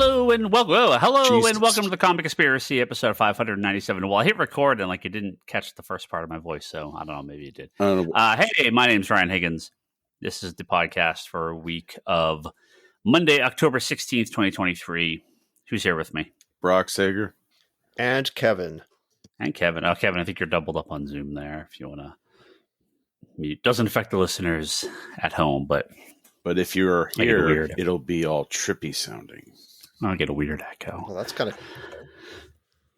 Hello and welcome. Jesus. And welcome to the Comic Conspiracy, episode 597. Well, I hit record and you didn't catch the first part of my voice, so I don't know. Maybe you did. Hey, my name's Ryan Higgins. This is the podcast for a week of Monday, October 16th, 2023. Who's here with me? Brock Sager and Kevin. And Kevin. Oh, Kevin, I think you're doubled up on Zoom there. If you want to mute, doesn't affect the listeners at home, but if you're here, it'll be all trippy sounding. I'll get a weird echo. Well, that's kind of...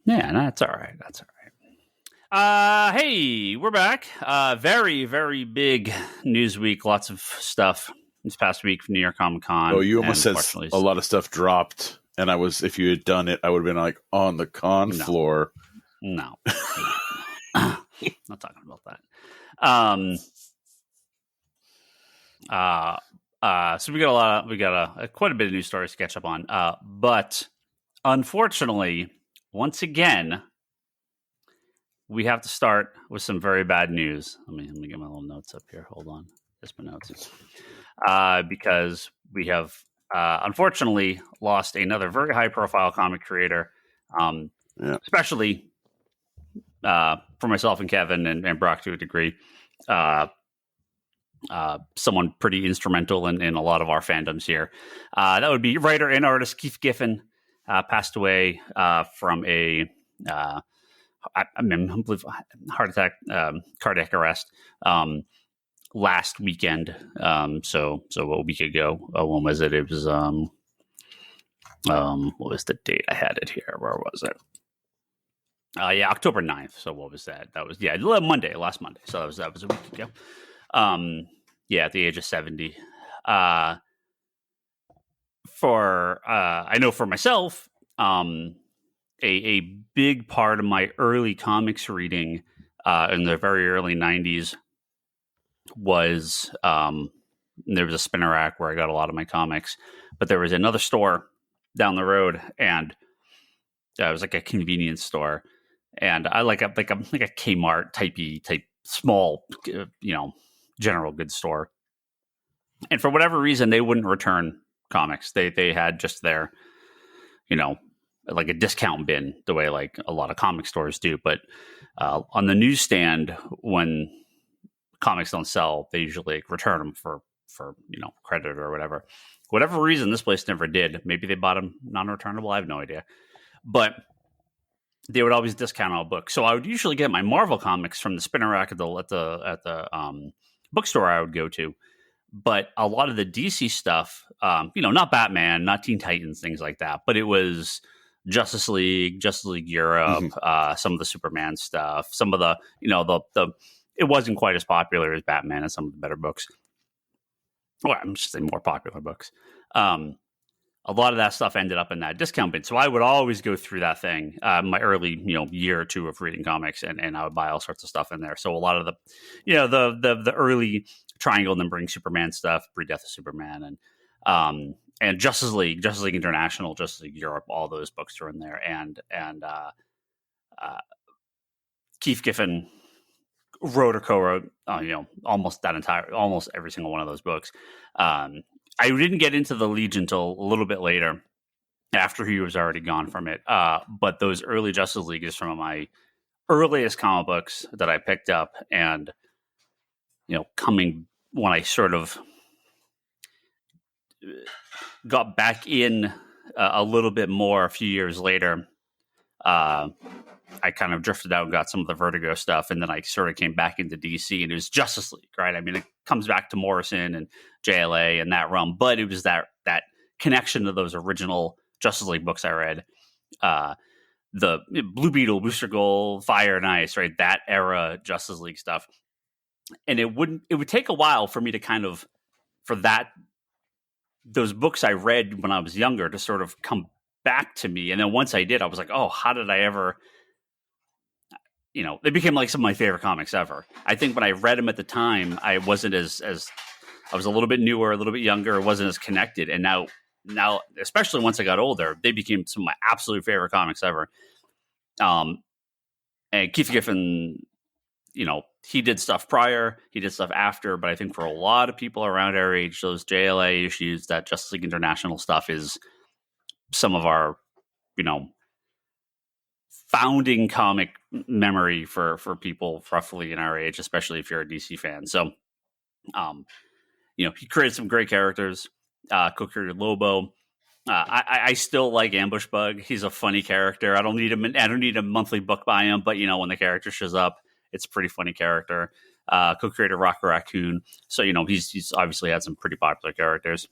Yeah, that's all right. That's all right. Hey, we're back. Very, very big news week. Lots of stuff this past week from New York Comic Con. Oh, you almost said a lot of stuff dropped. And if you had done it, I would have been on the con floor. No. Not talking about that. So we got quite a bit of news stories to catch up on. But unfortunately, once again, we have to start with some very bad news. Let me get my little notes up here. Hold on. Just my notes. Because we have unfortunately lost another very high profile comic creator. Especially for myself and Kevin and Brock to a degree. Someone pretty instrumental in a lot of our fandoms here. That would be writer and artist Keith Giffen, passed away from a heart attack, cardiac arrest last weekend. So a week ago. When was it? It was what was the date? I had it here. Where was it? October 9th. So what was that? That was last Monday. So that was a week ago. At the age of 70. I know for myself, a big part of my early comics reading in the very early 90s was there was a spinner rack where I got a lot of my comics, but there was another store down the road, and it was like a convenience store, and I like a Kmart type small, general goods store. And for whatever reason, they wouldn't return comics. They had just their, like a discount bin, the way like a lot of comic stores do. But on the newsstand, when comics don't sell, they usually return them for credit or whatever. Whatever reason, this place never did. Maybe they bought them non-returnable. I have no idea. But they would always discount all books. So I would usually get my Marvel comics from the spinner rack at the bookstore I would go to. But a lot of the DC stuff, not Batman, not Teen Titans, things like that, but it was Justice League Europe, some of the Superman stuff, some of the it wasn't quite as popular as Batman and some of the better books. Well, I'm just saying more popular books. A lot of that stuff ended up in that discount bin. So I would always go through that thing, my early, year or two of reading comics, and I would buy all sorts of stuff in there. So a lot of the, the early Triangle numbering Superman stuff, Pre-Death of Superman, and Justice League International, Justice League Europe, all those books are in there. And Keith Giffen wrote or co-wrote, almost every single one of those books. I didn't get into the Legion until a little bit later, after he was already gone from it. But those early Justice League is some of my earliest comic books that I picked up, and coming when I sort of got back in a little bit more a few years later. I kind of drifted out and got some of the Vertigo stuff, and then I sort of came back into DC, and it was Justice League, right? I mean, it comes back to Morrison and JLA and that run, but it was that connection to those original Justice League books I read. The Blue Beetle, Booster Gold, Fire and Ice, right? That era Justice League stuff. And it would take a while for me to those books I read when I was younger to sort of come back to me. And then once I did, I was like, oh, how did I ever, they became like some of my favorite comics ever. I think when I read them at the time, I wasn't as I was a little bit newer, a little bit younger, wasn't as connected. And now, especially once I got older, they became some of my absolute favorite comics ever. And Keith Giffen, he did stuff prior, he did stuff after, but I think for a lot of people around our age, those JLA issues, that Justice League International stuff is some of our, founding comic memory for people roughly in our age, especially if you're a DC fan. So, he created some great characters. Co-created Lobo. I still like Ambush Bug. He's a funny character. I don't need a monthly book by him, but when the character shows up, it's a pretty funny character. Co-created Rocket Raccoon. So he's obviously had some pretty popular characters.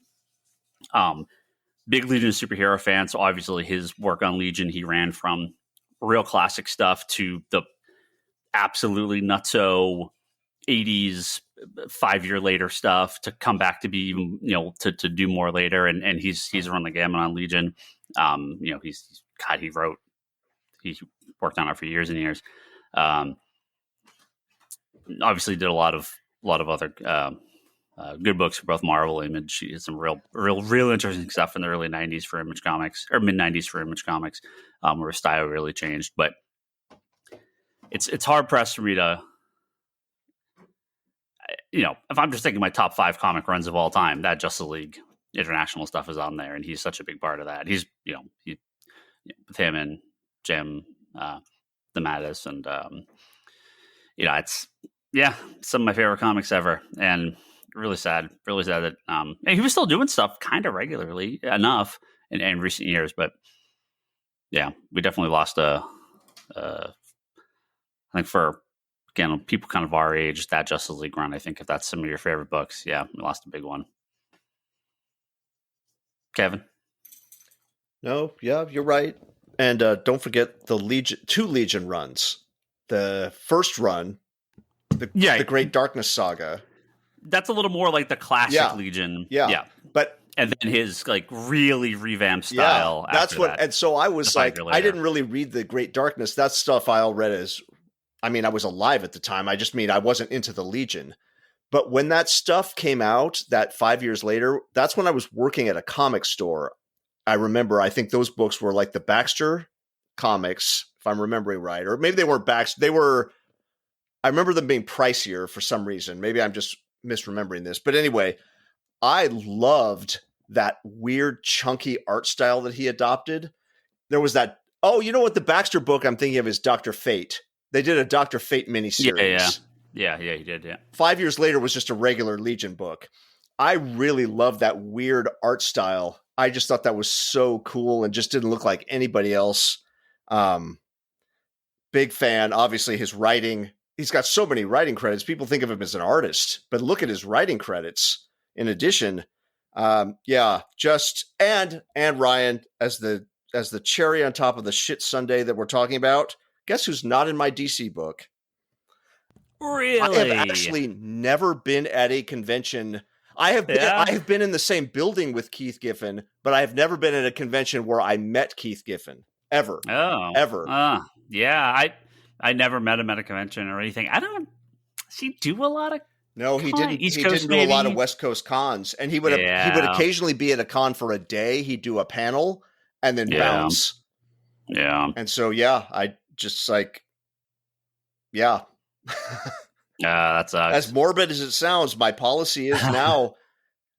Big Legion superhero fan. So obviously his work on Legion, he ran from real classic stuff to the absolutely nutso 80s 5 year later stuff to come back to be even, to do more later. And he's run the gamut on Legion. He worked on it for years and years. Obviously did a lot of other good books for both Marvel, Image. He did some real interesting stuff in the early 90s for Image Comics, or mid 90s for Image Comics, where his style really changed. But it's hard pressed for me to, if I'm just thinking my top 5 comic runs of all time, that Justice League International stuff is on there, and he's such a big part of that. He's, with him and Jim, the Mattis, and it's some of my favorite comics ever, and really sad that and he was still doing stuff kind of regularly enough in recent years, but we definitely lost I think for, again, people kind of our age, that Justice League run, I think if that's some of your favorite books, we lost a big one. Kevin? No, you're right. And don't forget the two Legion runs. The first run, the Great Darkness Saga. That's a little more like the classic Legion. Yeah. But and then his like really revamped style. Yeah, that's what. And so I was like, I didn't really read the Great Darkness. That stuff I all read as, I was alive at the time. I just mean I wasn't into the Legion. But when that stuff came out, that 5 years later, that's when I was working at a comic store. I remember, I think those books were like the Baxter comics, if I'm remembering right. Or maybe they weren't Baxter. I remember them being pricier for some reason. Maybe I'm just misremembering this. But anyway, I loved that weird, chunky art style that he adopted. There was that, the Baxter book I'm thinking of is Dr. Fate. They did a Dr. Fate miniseries. Yeah, he did, yeah. 5 years later was just a regular Legion book. I really loved that weird art style. I just thought that was so cool and just didn't look like anybody else. Big fan. Obviously, his writing. He's got so many writing credits. People think of him as an artist, but look at his writing credits. In addition, and Ryan as the cherry on top of the shit sundae that we're talking about. Guess who's not in my DC book? Really? I have actually never been at a convention. I have been in the same building with Keith Giffen, but I have never been at a convention where I met Keith Giffen. Ever. Oh. Ever. I never met him at a convention or anything. Does he do a lot of No, he didn't. He didn't do a lot of West Coast cons, and he would occasionally be at a con for a day. He'd do a panel and then bounce. Yeah. And so I just like, that sucks. As morbid as it sounds, my policy is now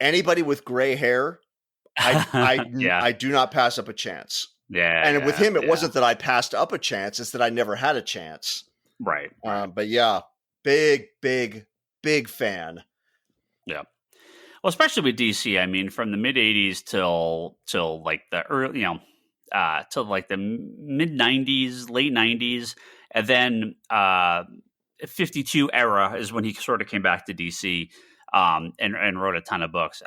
anybody with gray hair, I do not pass up a chance. Yeah. And with him, it wasn't that I passed up a chance; it's that I never had a chance. Right. But big fan. Yeah. Well, especially with DC, from the mid '80s till like the early, till like the mid '90s, late '90s, and then 52 era is when he sort of came back to DC and wrote a ton of books.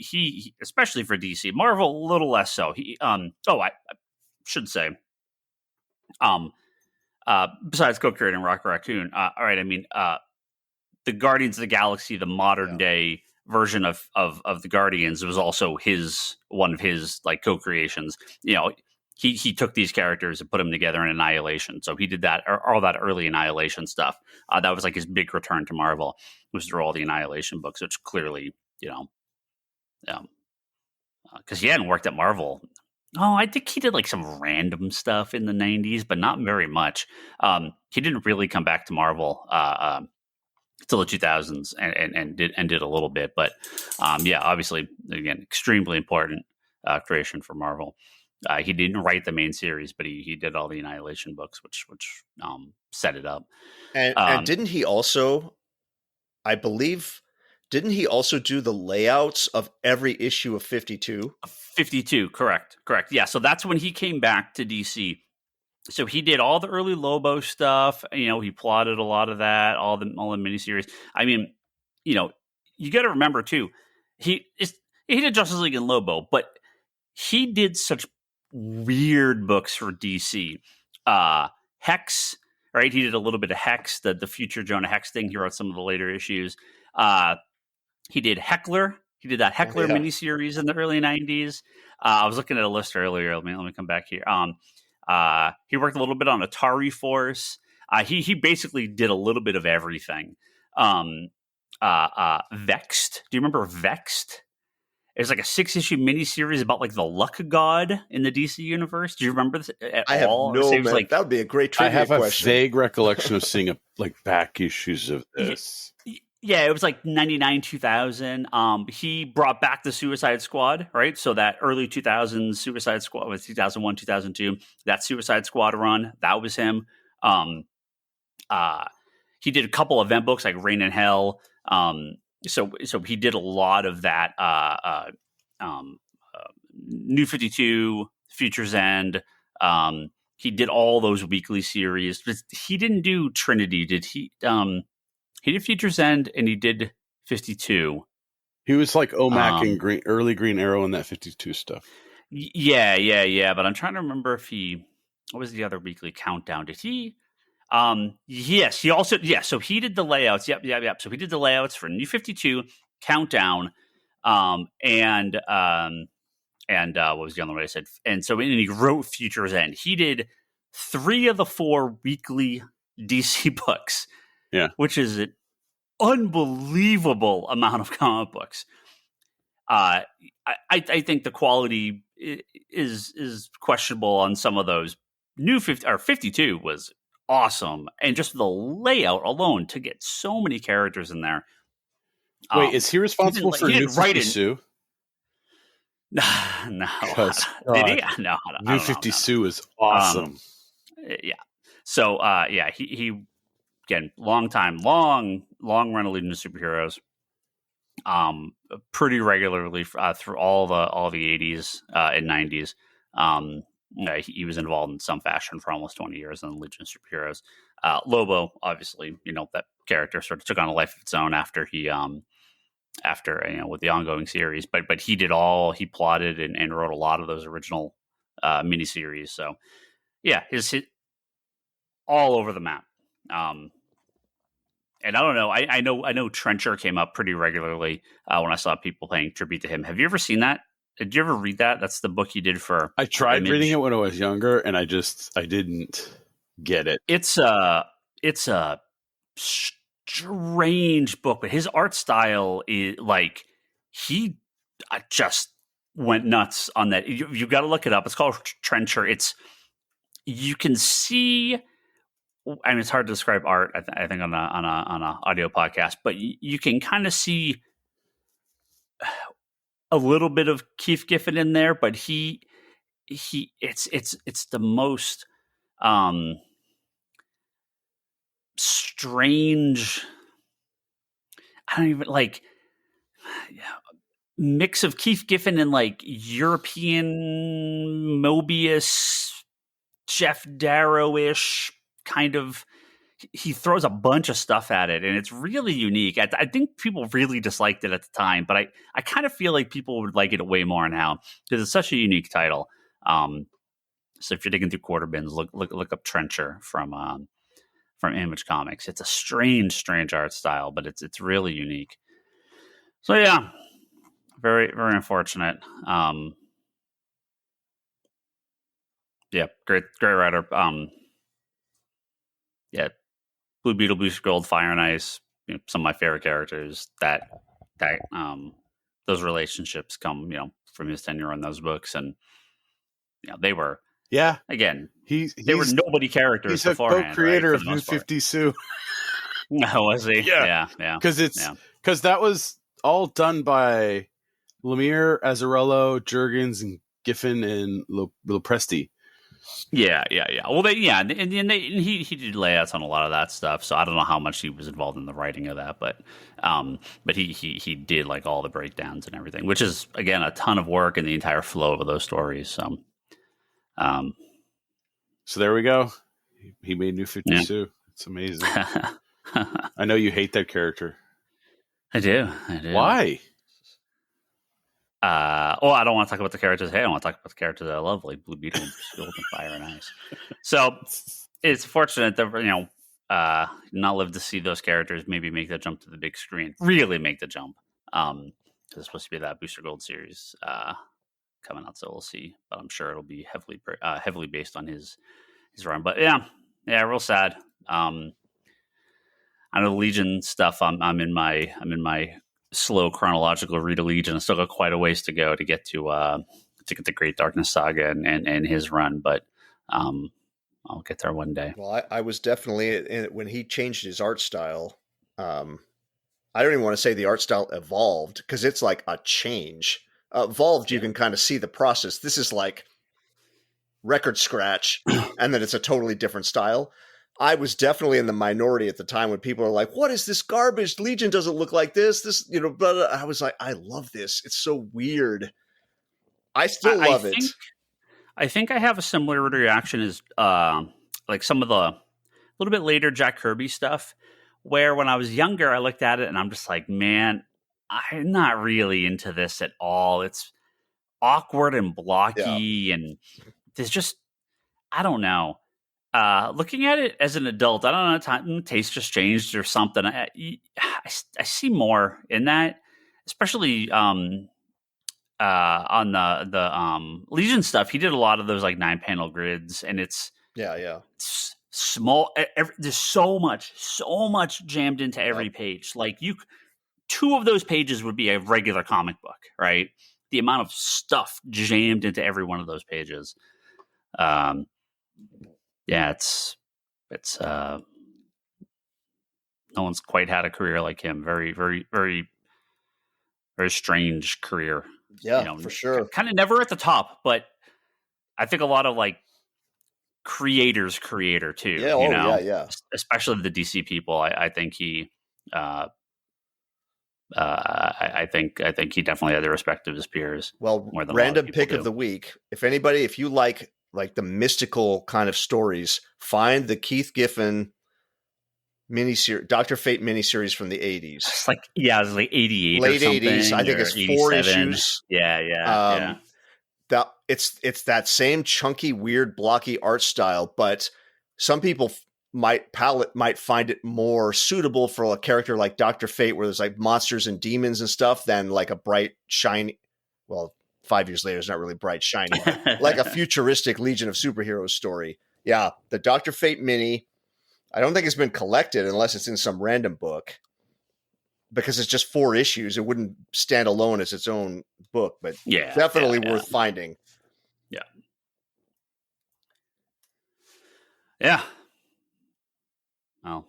He especially for DC, Marvel a little less so. I should say, besides co-creating Rocket Raccoon, all right. The Guardians of the Galaxy, the modern day version of the Guardians, was also one of his like co-creations. He took these characters and put them together in Annihilation. So he did that, all that early Annihilation stuff. That was like his big return to Marvel, was through all the Annihilation books, which clearly, because he hadn't worked at Marvel. Oh, I think he did like some random stuff in the 90s, but not very much. He didn't really come back to Marvel till the 2000s and did a little bit. But obviously, again, extremely important creation for Marvel. He didn't write the main series, but he did all the Annihilation books, which set it up. And didn't he also, I believe, didn't he also do the layouts of every issue of 52? 52, correct. Yeah, so that's when he came back to DC. So he did all the early Lobo stuff. He plotted a lot of that, all the miniseries. I mean, you got to remember too, he did Justice League and Lobo, but he did such weird books for DC. Hex, right? He did a little bit of Hex, the future Jonah Hex thing. He wrote some of the later issues. He did Heckler. He did that Heckler miniseries in the early 90s. I was looking at a list earlier. Let me come back here. He worked a little bit on Atari Force. He basically did a little bit of everything. Vexed. Do you remember Vexed? It's like a 6-issue miniseries about like the luck god in the DC universe. Do you remember this at I have all? no man, that would be a great trivia question. I have a vague recollection of seeing back issues of this. Yeah, it was like 99, 2000. He brought back the Suicide Squad, right? So that early 2000s Suicide Squad was 2001, 2002. That Suicide Squad run, that was him. He did a couple event books like Rain and Hell. So he did a lot of that. New 52, Future's End. He did all those weekly series. But he didn't do Trinity, did he? He did Future's End and he did 52. He was like OMAC and early Green Arrow and that 52 stuff. Yeah. But I'm trying to remember if what was the other weekly countdown? Did he? Yes, he also, so he did the layouts. Yep. So he did the layouts for New 52, Countdown, and what was the other one I said? And so and he wrote Future's End. He did 3 of the 4 weekly DC books. Yeah. Which is an unbelievable amount of comic books. I think the quality is questionable on some of those. New 52 was awesome, and just the layout alone to get so many characters in there. Wait, is he responsible for New 52? No. Did he? No. New 52 is awesome. Yeah. So he again, long run of Legion of Superheroes. Pretty regularly through all the 80s and 90s. He was involved in some fashion for almost 20 years in the Legion of Superheroes. Lobo, obviously, that character sort of took on a life of its own after he with the ongoing series. But he plotted and wrote a lot of those original miniseries. So yeah, his all over the map. And I don't know. I know Trencher came up pretty regularly when I saw people paying tribute to him. Have you ever seen that? Did you ever read that? That's the book he did for. I tried reading it when I was younger, and I didn't get it. It's a strange book, but his art style is like he just went nuts on that. You got to look it up. It's called Trencher. You can see. I mean, it's hard to describe art. I think on a audio podcast, but you can kind of see a little bit of Keith Giffen in there. But it's the most strange. I don't even like mix of Keith Giffen and like European Mobius, Jeff Darrow-ish. Kind of, he throws a bunch of stuff at it, and it's really unique. I think people really disliked it at the time, but I kind of feel like people would like it way more now because it's such a unique title. So if you're digging through quarter bins, look up Trencher from Image Comics. It's a strange art style, but it's really unique. So yeah, very very unfortunate. Yeah, great writer. Yeah, Blue Beetle, Blue Gold, Fire and Ice. Some of my favorite characters. That those relationships come, from his tenure on those books, and they were. Yeah, again, they were nobody characters. He's beforehand, a co-creator of New 52. No, was he? Yeah. Because that was all done by Lemire, Azzarello, Jurgens, and Giffen and Lopresti. Yeah. Well, he did layouts on a lot of that stuff. So I don't know how much he was involved in the writing of that, but he did like all the breakdowns and everything, which is again a ton of work in the entire flow of those stories. So there we go. He made New 52. Yeah. It's amazing. I know you hate that character. I do. Why? I don't want to talk about the characters. Hey, I want to talk about the characters that I love, like Blue Beetle, Golden Fire, and Ice. So it's fortunate that not live to see those characters maybe make that jump to the big screen, really make the jump. It's supposed to be that Booster Gold series coming out, so we'll see. But I'm sure it'll be heavily based on his run. But yeah, real sad. I know the Legion stuff. I'm in my slow chronological read of Legion. I still got quite a ways to go to get to the Great Darkness Saga and his run, but I'll get there one day. Well, I was definitely when he changed his art style. I don't even want to say the art style evolved because it's like a change. Evolved, you can kind of see the process. This is like record scratch, and then it's a totally different style. I was definitely in the minority at the time when people are like, what is this garbage? Legion doesn't look like this. But I was like, I love this. It's so weird. I still love it. I think I have a similar reaction as like some of the little bit later Jack Kirby stuff, where when I was younger, I looked at it and I'm just like, man, I'm not really into this at all. It's awkward and blocky, and there's just, I don't know. Looking at it as an adult, I don't know, taste just changed or something. I see more in that, especially on the Legion stuff. He did a lot of those like 9-panel grids, and it's it's small. There's so much jammed into every page. Like 2 of those pages would be a regular comic book, right? The amount of stuff jammed into every one of those pages. Yeah, it's no one's quite had a career like him. Very, very, very, very strange career. Yeah, for sure. Kind of never at the top, but I think a lot of like creator too. Yeah. Especially the DC people. I think he. I think he definitely had the respect of his peers. Well, random pick of the week. If you like the mystical kind of stories, find the Keith Giffen miniseries, Dr. Fate miniseries from the 80s. It's like 88, late 80s. I think it's 4 issues. Yeah. That it's that same chunky, weird, blocky art style, but some people might find it more suitable for a character like Dr. Fate, where there's like monsters and demons and stuff, than like a bright, shiny. Well, 5 years later, it's not really bright, shiny, but like a futuristic Legion of Superheroes story. Yeah, the Dr. Fate mini. I don't think it's been collected unless it's in some random book, because it's just 4 issues. It wouldn't stand alone as its own book, but definitely worth finding. Yeah. Well,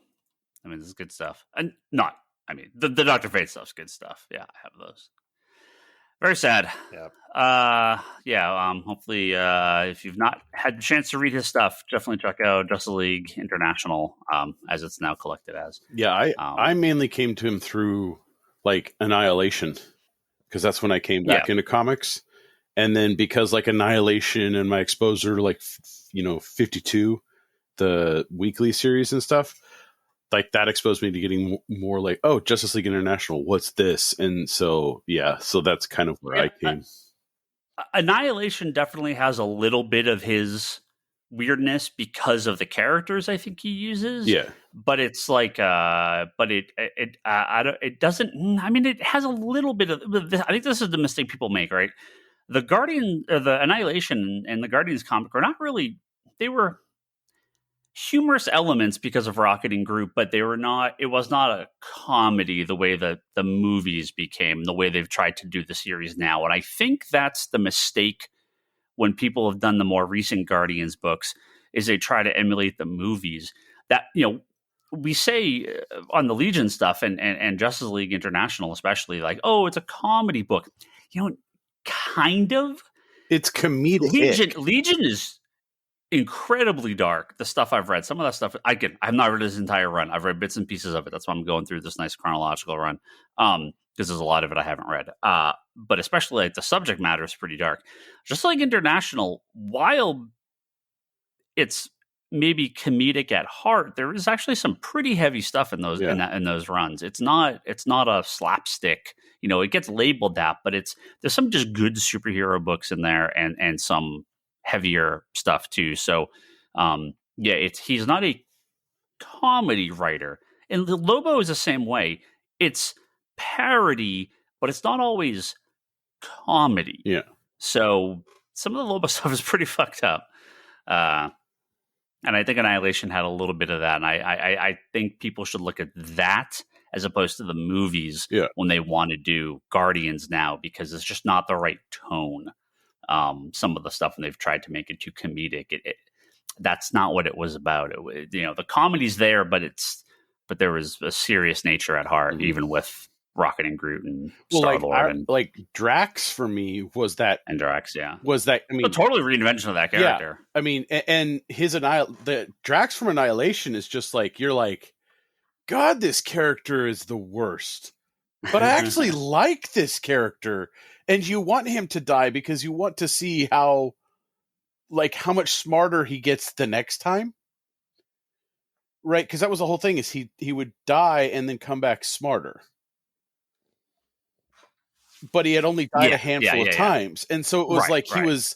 I mean, this is good stuff. And the Dr. Fate stuff's good stuff. Yeah, I have those. Very sad. Hopefully, if you've not had a chance to read his stuff, definitely check out Justice League International, as it's now collected as. Yeah, I mainly came to him through like Annihilation, because that's when I came back into comics, and then because like Annihilation and my exposure to like 52, the weekly series and stuff. Like that exposed me to getting more like, oh, Justice League International, what's this? And so that's kind of where I came. Annihilation definitely has a little bit of his weirdness because of the characters I think he uses. Yeah, but it's like, it doesn't. I mean, it has a little bit of. I think this is the mistake people make, right? The Annihilation and the Guardians comic were not really. They were humorous elements because of Rocketing Group, but they were not. It was not a comedy the way that the movies became, the way they've tried to do the series now. And I think that's the mistake when people have done the more recent Guardians books, is they try to emulate the movies. That we say on the Legion stuff and Justice League International, especially, like, oh, it's a comedy book. Kind of. It's comedic. Legion is incredibly dark. The stuff I've read, some of that stuff, I've not read this entire run. I've read bits and pieces of it. That's why I'm going through this nice chronological run. Because there's a lot of it I haven't read. But especially like the subject matter is pretty dark. Just like International, while it's maybe comedic at heart, there is actually some pretty heavy stuff in those in those runs. It's not a slapstick. It gets labeled that, but there's some just good superhero books in there and some heavier stuff too. So he's not a comedy writer. And the Lobo is the same way. It's parody, but it's not always comedy. Yeah. So some of the Lobo stuff is pretty fucked up. And I think Annihilation had a little bit of that. And I think people should look at that as opposed to the movies when they want to do Guardians now, because it's just not the right tone. Some of the stuff, and they've tried to make it too comedic. That's not what it was about. The comedy's there, but there was a serious nature at heart, even with Rocket and Groot and Star-Lord. Like Drax for me was that, and Drax, was that. I mean, a totally reinvention of that character. Yeah, I mean, and the Drax from Annihilation is just like, you're like, God, this character is the worst, but I actually like this character, and you want him to die because you want to see how much smarter he gets the next time. Right, because that was the whole thing, is he would die and then come back smarter. But he had only died a handful of times. And so it was he was,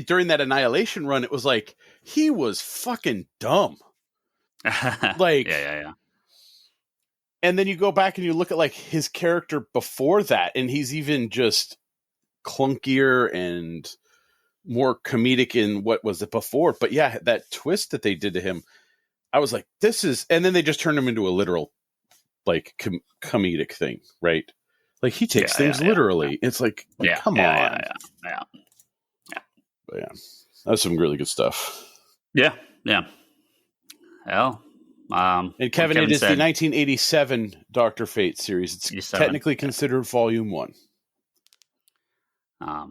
during that Annihilation run, it was like, he was fucking dumb. And then you go back and you look at his character before that, and he's even just clunkier and more comedic in what was it before. But yeah, that twist that they did to him, I was like, this is, and then they just turned him into a literal comedic thing, right? He takes things literally. It's like, come on. But that's some really good stuff. Yeah. Well, and Kevin, it is the 1987 Dr. Fate series. It's technically considered Volume 1.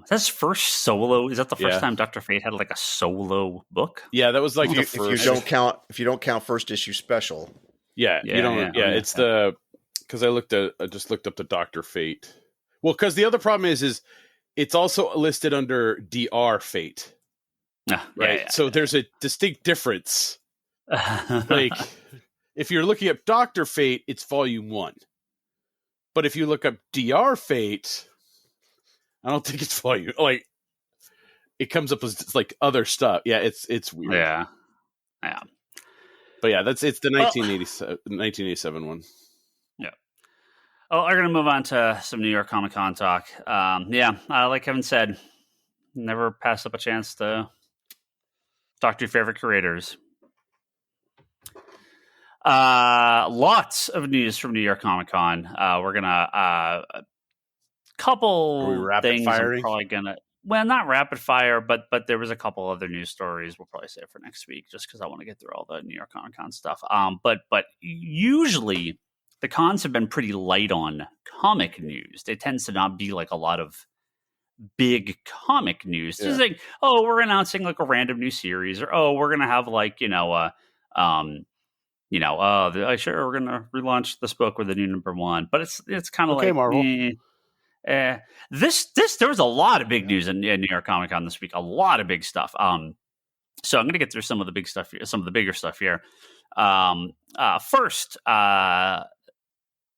That's first solo. Is that the first time Dr. Fate had a solo book? Yeah, that was the first. If you don't count first issue special. Yeah, you don't. Yeah, it's the. Because I just looked up the Dr. Fate. Well, because the other problem is it's also listed under Dr. Fate. Right? So there's a distinct difference. If you're looking up Dr. Fate, it's Volume 1. But if you look up Dr. Fate, I don't think it's Volume. It comes up as other stuff. Yeah, it's weird. Yeah. But yeah, it's the 1987 one. Oh, I'm going to move on to some New York Comic Con talk. Like Kevin said, never pass up a chance to talk to your favorite creators. Lots of news from New York Comic Con. We're going to couple things. I'm probably going to, not rapid fire, but there was a couple other news stories we'll probably save for next week, just because I want to get through all the New York Comic Con stuff. But usually the cons have been pretty light on comic news. It tends to not be a lot of big comic news. It's like, we're announcing a random new series, or we're gonna have we're gonna relaunch this book with a new number 1. But it's kind of Marvel. This there was a lot of big news in New York Comic Con this week. A lot of big stuff. So I'm gonna get through some of the big stuff here, some of the bigger stuff here. First,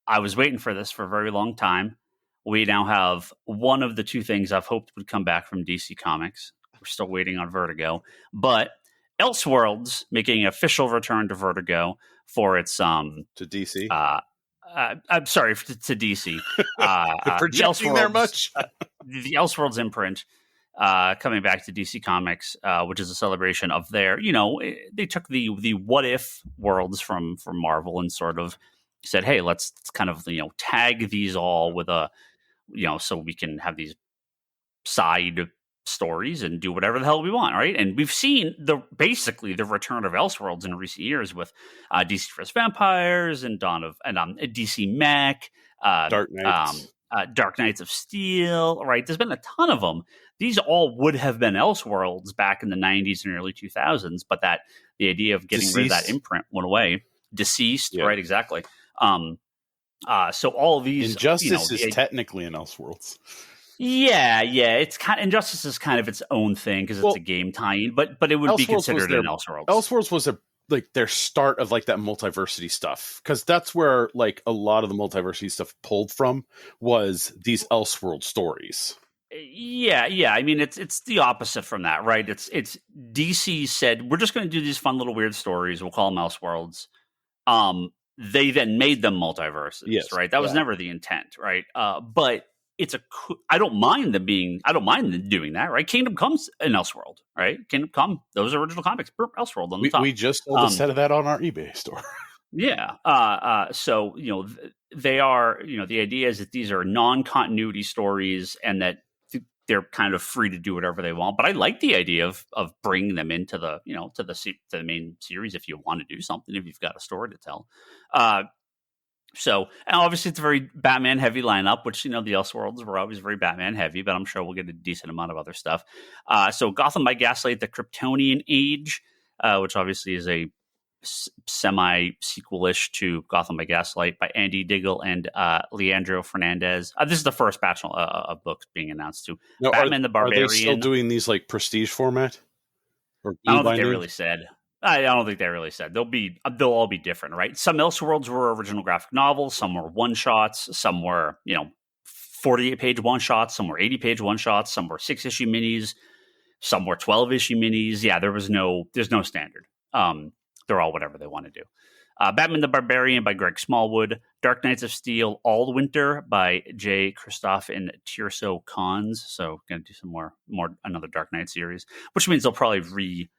I was waiting for this for a very long time. We now have one of the two things I've hoped would come back from DC Comics. We're still waiting on Vertigo, but Elseworlds making an official return to Vertigo for its to DC. I'm sorry, to DC. Projecting there much. The Elseworlds imprint coming back to DC Comics, which is a celebration of their. They took the what if worlds from Marvel and sort of said, hey, let's kind of tag these all with a so we can have these side stories and do whatever the hell we want, right? And we've seen basically the return of Elseworlds in recent years with DC vs. Vampires and DC Mech, Dark Knights. Dark Knights of Steel, right? There's been a ton of them these all would have been Elseworlds back in the 90s and early 2000s, but that the idea of getting rid of that imprint went away. Deceased, right? Exactly. So all of these Injustice is technically an Elseworlds. Yeah, it's kind of, Injustice is kind of its own thing because it's a game tie-in, but it would be considered an Elseworlds. Elseworlds was their start of like that multiversity stuff, because that's where like a lot of the multiversity stuff pulled from, was these Elseworld stories. Yeah. I mean, it's the opposite from that, right? It's DC said, we're just going to do these fun little weird stories. We'll call them Elseworlds. They then made them multiverses, right? That was never the intent, right? But I don't mind them doing that, right? Kingdom Come's an Elseworld, right? Kingdom Come, those original comics, Elseworld on the top. We just sold a set of that on our eBay store. Yeah. So, they are, the idea is that these are non-continuity stories and that they're kind of free to do whatever they want. But I like the idea of bringing them into the, to the main series if you want to do something, if you've got a story to tell. So, and obviously it's a very Batman heavy lineup, which, the Elseworlds were always very Batman heavy, but I'm sure we'll get a decent amount of other stuff. So Gotham by Gaslight, the Kryptonian Age, which obviously is a semi-sequel-ish to Gotham by Gaslight by Andy Diggle and Leandro Fernandez. This is the first batch of books being announced too. Now, Batman the Barbarian. Are they still doing these like prestige format? I don't think they really said. I don't think they really said. They'll all be different, right? Some Elseworlds were original graphic novels, some were one-shots, some were, 48-page one-shots, some were 80-page one-shots, some were 6-issue minis, some were 12-issue minis. Yeah, there's no standard. They're all whatever they want to do. Batman the Barbarian by Greg Smallwood, Dark Knights of Steel All Winter by Jay Kristoff and Tirso Cons. So going to do some more another Dark Knight series, which means they'll probably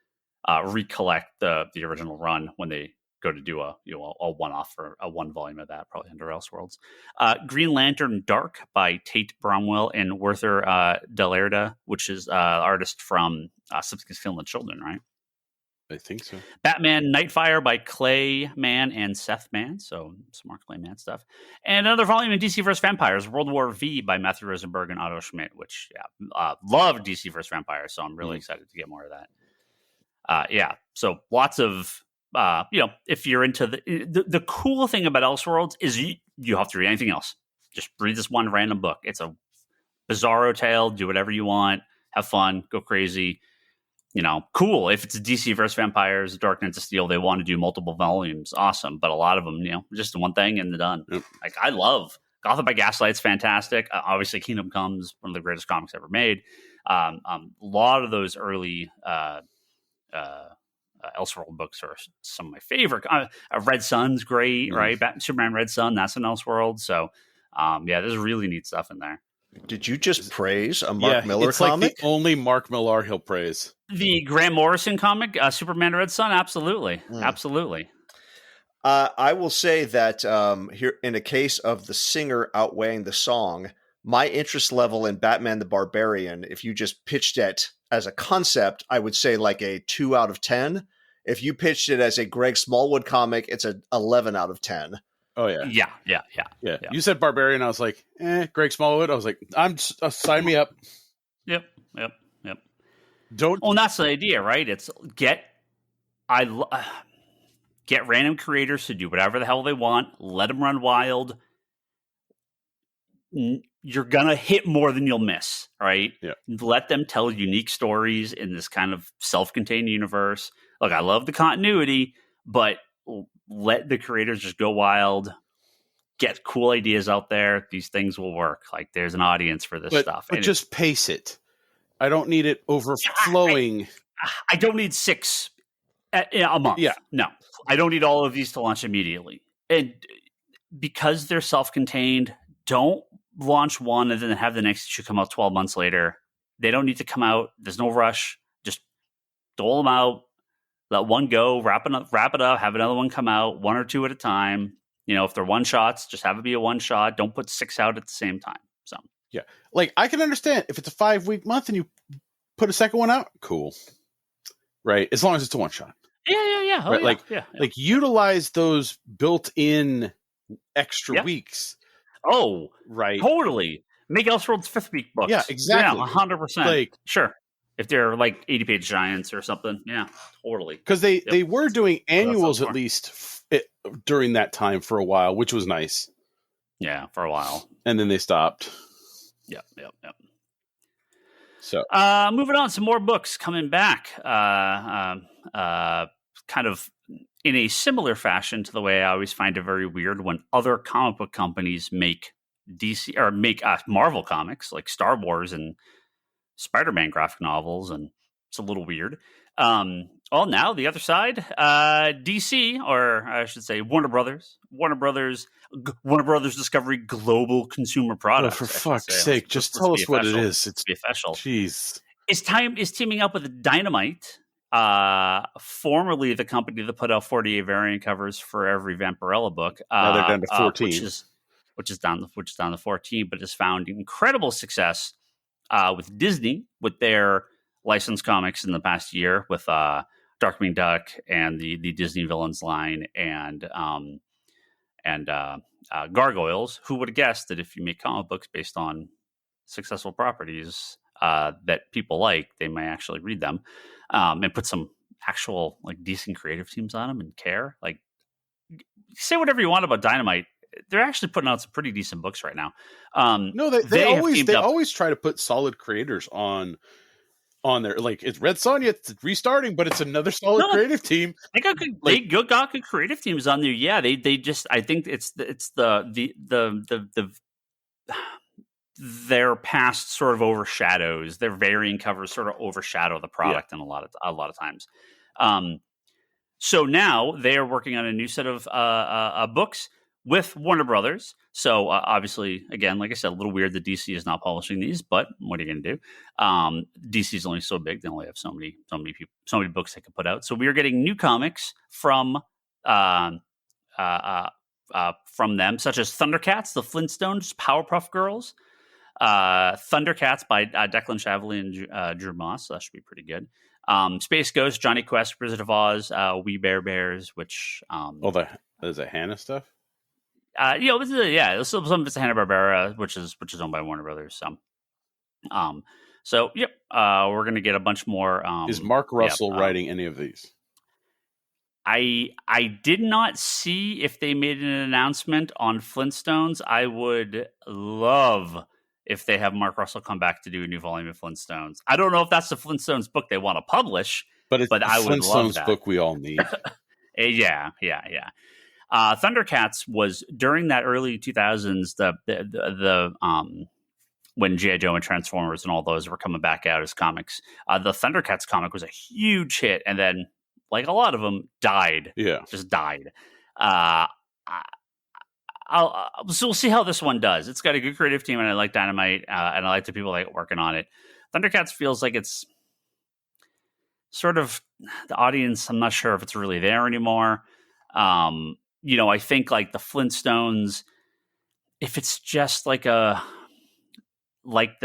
recollect the original run when they go to do a one-off or a one volume of that, probably under Elseworlds. Green Lantern Dark by Tate Bromwell and Werther Dell'Erda, which is artist from Something's Killing the Children, right? I think so. Batman Nightfire by Clay Mann and Seth Mann, so some more Clay Mann stuff. And another volume in DC vs. Vampires, World War V by Matthew Rosenberg and Otto Schmidt, which, love DC vs. Vampires, so I'm really excited to get more of that. So lots of, if you're into the cool thing about Elseworlds is you have to read anything else. Just read this one random book. It's a bizarro tale. Do whatever you want. Have fun. Go crazy. Cool. If it's a DC vs. Vampires, Dark Knights of Steel, they want to do multiple volumes. Awesome. But a lot of them, just one thing and they're done. Yep. Like, I love Gotham by Gaslight's fantastic. Obviously, Kingdom Come's one of the greatest comics ever made. A lot of those early Elseworld books are some of my favorite. Red Sun's great, right? Superman Red Sun, that's an Elseworld. So, there's really neat stuff in there. Did you just praise a Mark Millar comic? Like the only Mark Millar he'll praise. The Grant Morrison comic, Superman Red Sun, absolutely. Absolutely. I will say that here, in a case of the singer outweighing the song, my interest level in Batman the Barbarian, if you just pitched it as a concept, I would say like a 2 out of 10. If you pitched it as a Greg Smallwood comic, it's an 11 out of 10. Oh, yeah. Yeah. You said Barbarian. I was like, Greg Smallwood. I was like, sign me up. Yep. Don't. Well, and that's the idea, right? It's get random creators to do whatever the hell they want. Let them run wild. You're going to hit more than you'll miss, right? Yeah. Let them tell unique stories in this kind of self-contained universe. Look, I love the continuity, but let the creators just go wild, get cool ideas out there. These things will work. Like, there's an audience for this stuff. But just pace it. I don't need it overflowing. I don't need 6 a month. Yeah. No, I don't need all of these to launch immediately. And because they're self-contained, don't launch one and then have the next issue come out 12 months later. They don't need to come out. There's no rush. Just dole them out. Let one go, wrap it up, have another one come out, 1 or 2 at a time. If they're one shots, just have it be a one shot. Don't put 6 out at the same time. So, yeah. Like, I can understand if it's a 5-week month and you put a second one out, cool. Right. As long as it's a one shot. Yeah. Oh, right? Like utilize those built in extra weeks. Oh, right. Totally. Make Elseworlds 5th week books. Yeah, exactly. Yeah, 100%. Like, sure. If they're like 80-page giants or something. Yeah, totally. Because they were doing annuals at least during that time for a while, which was nice. Yeah, for a while. And then they stopped. Yep. So, moving on, some more books coming back. Kind of in a similar fashion to the way I always find it very weird when other comic book companies make DC or make Marvel comics like Star Wars and Spider-Man graphic novels, and it's a little weird. Now the other side, DC, or I should say Warner Brothers Discovery Global Consumer Products. For fuck's sake, just tell us what it is. It's official. Jeez. Is teaming up with Dynamite, formerly the company that put out 48 variant covers for every Vampirella book. Now they're down to 14. Which is down to 14, but has found incredible success with Disney with their licensed comics in the past year with Darkwing Duck and the Disney Villains line and Gargoyles. Who would have guessed that if you make comic books based on successful properties that people like, they may actually read them and put some actual like decent creative teams on them and care. Like, say whatever you want about Dynamite. They're actually putting out some pretty decent books right now. No, they always try to put solid creators on there. Like, it's Red Sonja, it's restarting, but it's another solid creative team. They got good creative teams on there. Yeah, they just, I think it's their past sort of overshadows, their variant covers sort of overshadow the product in a lot of times. So now they are working on a new set of books with Warner Brothers. So obviously, again, like I said, a little weird that DC is not publishing these, but what are you going to do? DC is only so big; they only have so many people, so many books they can put out. So we are getting new comics from them, such as Thundercats, the Flintstones, Powerpuff Girls, Thundercats by Declan Shalvey and Drew Moss. So that should be pretty good. Space Ghost, Johnny Quest, Wizard of Oz, We Bare Bears, which is it Hannah stuff? This is some of it's Hanna-Barbera, which is owned by Warner Brothers. We're gonna get a bunch more. Is Mark Russell writing any of these? I did not see if they made an announcement on Flintstones. I would love if they have Mark Russell come back to do a new volume of Flintstones. I don't know if that's the Flintstones book they want to publish, but it's the I would love Flintstones that book we all need. Yeah. Thundercats was during that early 2000s, the when G.I. Joe and Transformers and all those were coming back out as comics. The Thundercats comic was a huge hit, and then, like a lot of them, died. Yeah, just died. We'll see how this one does. It's got a good creative team, and I like Dynamite, and I like the people like working on it. Thundercats feels like it's sort of the audience. I'm not sure if it's really there anymore. I think like the Flintstones, if it's just like the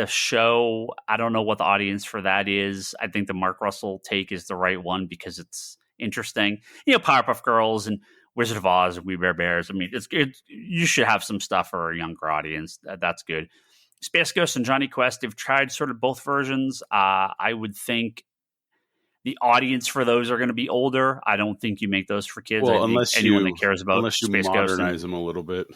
show, I don't know what the audience for that is. I think the Mark Russell take is the right one because it's interesting. Powerpuff Girls and Wizard of Oz and We Bare Bears. I mean, it's good. You should have some stuff for a younger audience. That's good. Space Ghost and Johnny Quest, they've tried sort of both versions. I would think the audience for those are going to be older. I don't think you make those for kids. Well, unless anyone that cares about Space Ghost modernize them a little bit.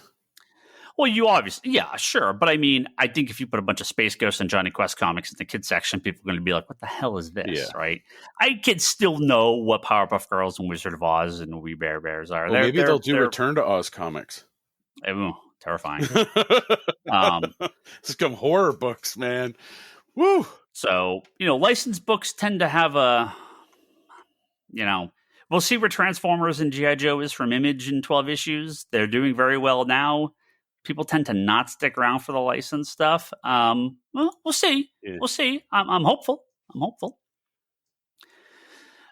Well, you obviously, yeah, sure. But I mean, I think if you put a bunch of Space Ghost and Johnny Quest comics in the kids section, people are going to be like, what the hell is this, right? Kids still know what Powerpuff Girls and Wizard of Oz and We Bare Bears are. Well, maybe they'll do Return to Oz comics. Terrifying. It's become horror books, man. Woo! So, licensed books tend to have we'll see where Transformers and G.I. Joe is from Image in 12 issues. They're doing very well now. People tend to not stick around for the licensed stuff. We'll see. Yeah. We'll see. I'm hopeful.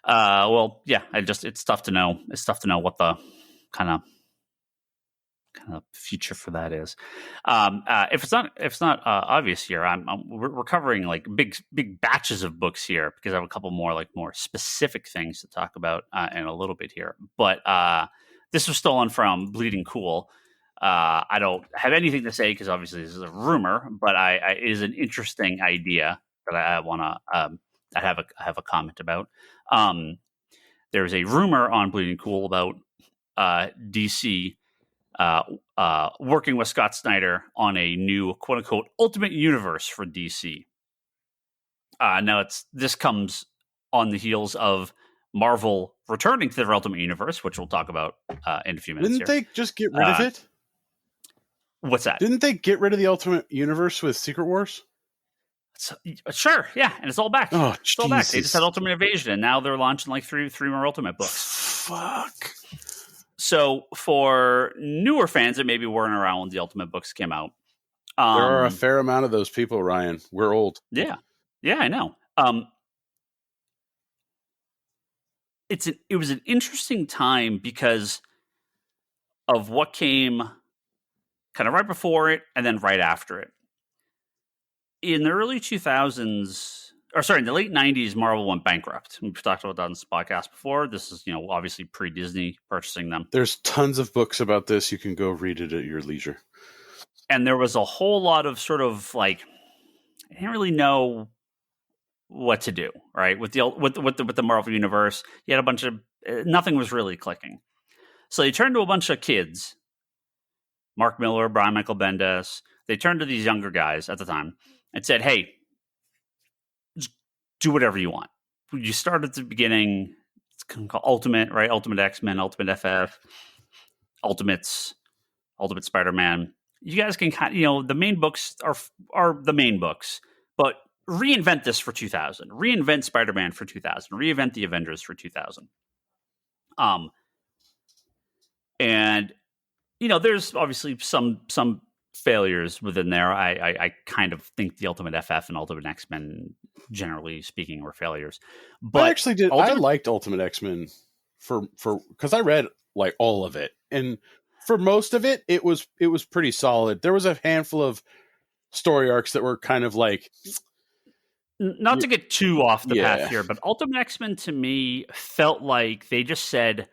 It's tough to know. It's tough to know what the kind of future for that is. If it's not obvious here, we're covering like big batches of books here because I have a couple more specific things to talk about in a little bit here. But this was stolen from Bleeding Cool. I don't have anything to say because obviously this is a rumor, but it is an interesting idea that I want to I have a comment about. There's a rumor on Bleeding Cool about DC working with Scott Snyder on a new quote unquote ultimate universe for DC. Now this comes on the heels of Marvel returning to their ultimate universe, which we'll talk about in a few minutes. Didn't they just get rid of it? What's that? Didn't they get rid of the ultimate universe with Secret Wars? Sure, yeah, and it's all back. Oh, it's all back. They just had Ultimate Invasion, and now they're launching like three more Ultimate books. Fuck. So for newer fans that maybe weren't around when the Ultimate books came out, there are a fair amount of those people, Ryan. We're old. Yeah, I know. It was an interesting time because of what came kind of right before it and then right after it. In the early 2000s, in the late 90s, Marvel went bankrupt. We've talked about that on this podcast before. This is, obviously pre-Disney purchasing them. There's tons of books about this. You can go read it at your leisure. And there was a whole lot of sort of like, I didn't really know what to do, right? With the Marvel universe, you had a bunch of nothing was really clicking. So they turned to a bunch of kids, Mark Miller, Brian Michael Bendis. They turned to these younger guys at the time and said, "Hey, just do whatever you want. You start at the beginning. It's called Ultimate, right? Ultimate X-Men, Ultimate FF, Ultimates, Ultimate Spider-Man. You guys can kind of, the main books are the main books, but reinvent this for 2000. Reinvent Spider-Man for 2000. Reinvent the Avengers for 2000." And there's obviously some failures within there. I kind of think the Ultimate FF and Ultimate X-Men, generally speaking, were failures. But I actually did. I liked Ultimate X-Men for because I read like all of it, and for most of it, it was pretty solid. There was a handful of story arcs that were kind of like, not to get too off the path here, but Ultimate X-Men to me felt like they just said,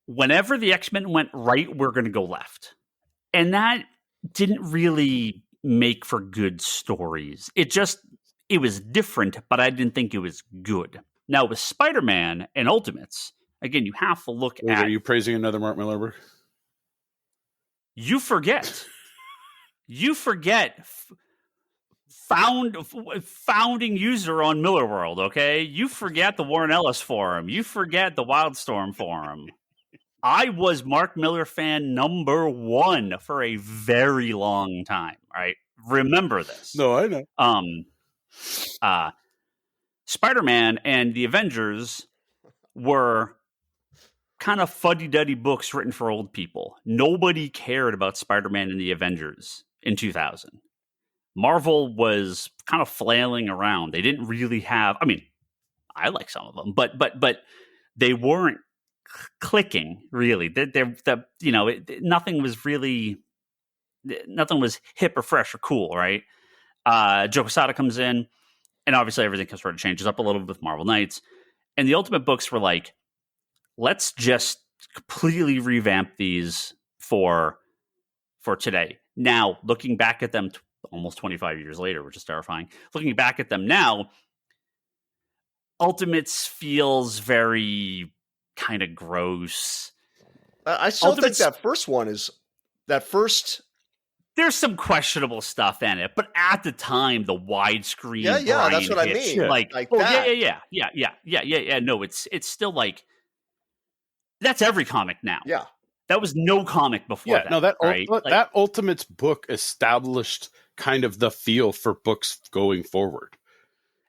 whenever the X-Men went right, we're going to go left. And that didn't really make for good stories. It was different, but I didn't think it was good. Now with Spider-Man and Ultimates, again, you have to look at... Are you praising another Mark Millar? You forget. Founding user on Miller World, okay? You forget the Warren Ellis forum. You forget the Wildstorm forum. I was Mark Miller fan number 1 for a very long time, right? Remember this. No, I know. Spider-Man and the Avengers were kind of fuddy-duddy books written for old people. Nobody cared about Spider-Man and the Avengers in 2000. Marvel was kind of flailing around. They didn't really have... I mean, I like some of them, but they weren't clicking, really. Nothing was hip or fresh or cool, right? Joe Quesada comes in, and obviously everything sort of changes up a little bit with Marvel Knights. And the Ultimate books were like, let's just completely revamp these for today. Now, looking back at them almost 25 years later, which is terrifying. Looking back at them now, Ultimates feels very kind of gross. I still think that first one is there's some questionable stuff in it, but at the time, the widescreen, yeah, that's what I mean. Like that. Yeah. No, it's still like that's every comic now. Yeah, that was no comic before. Yeah, that, no, right? that Ultimates book established kind of the feel for books going forward.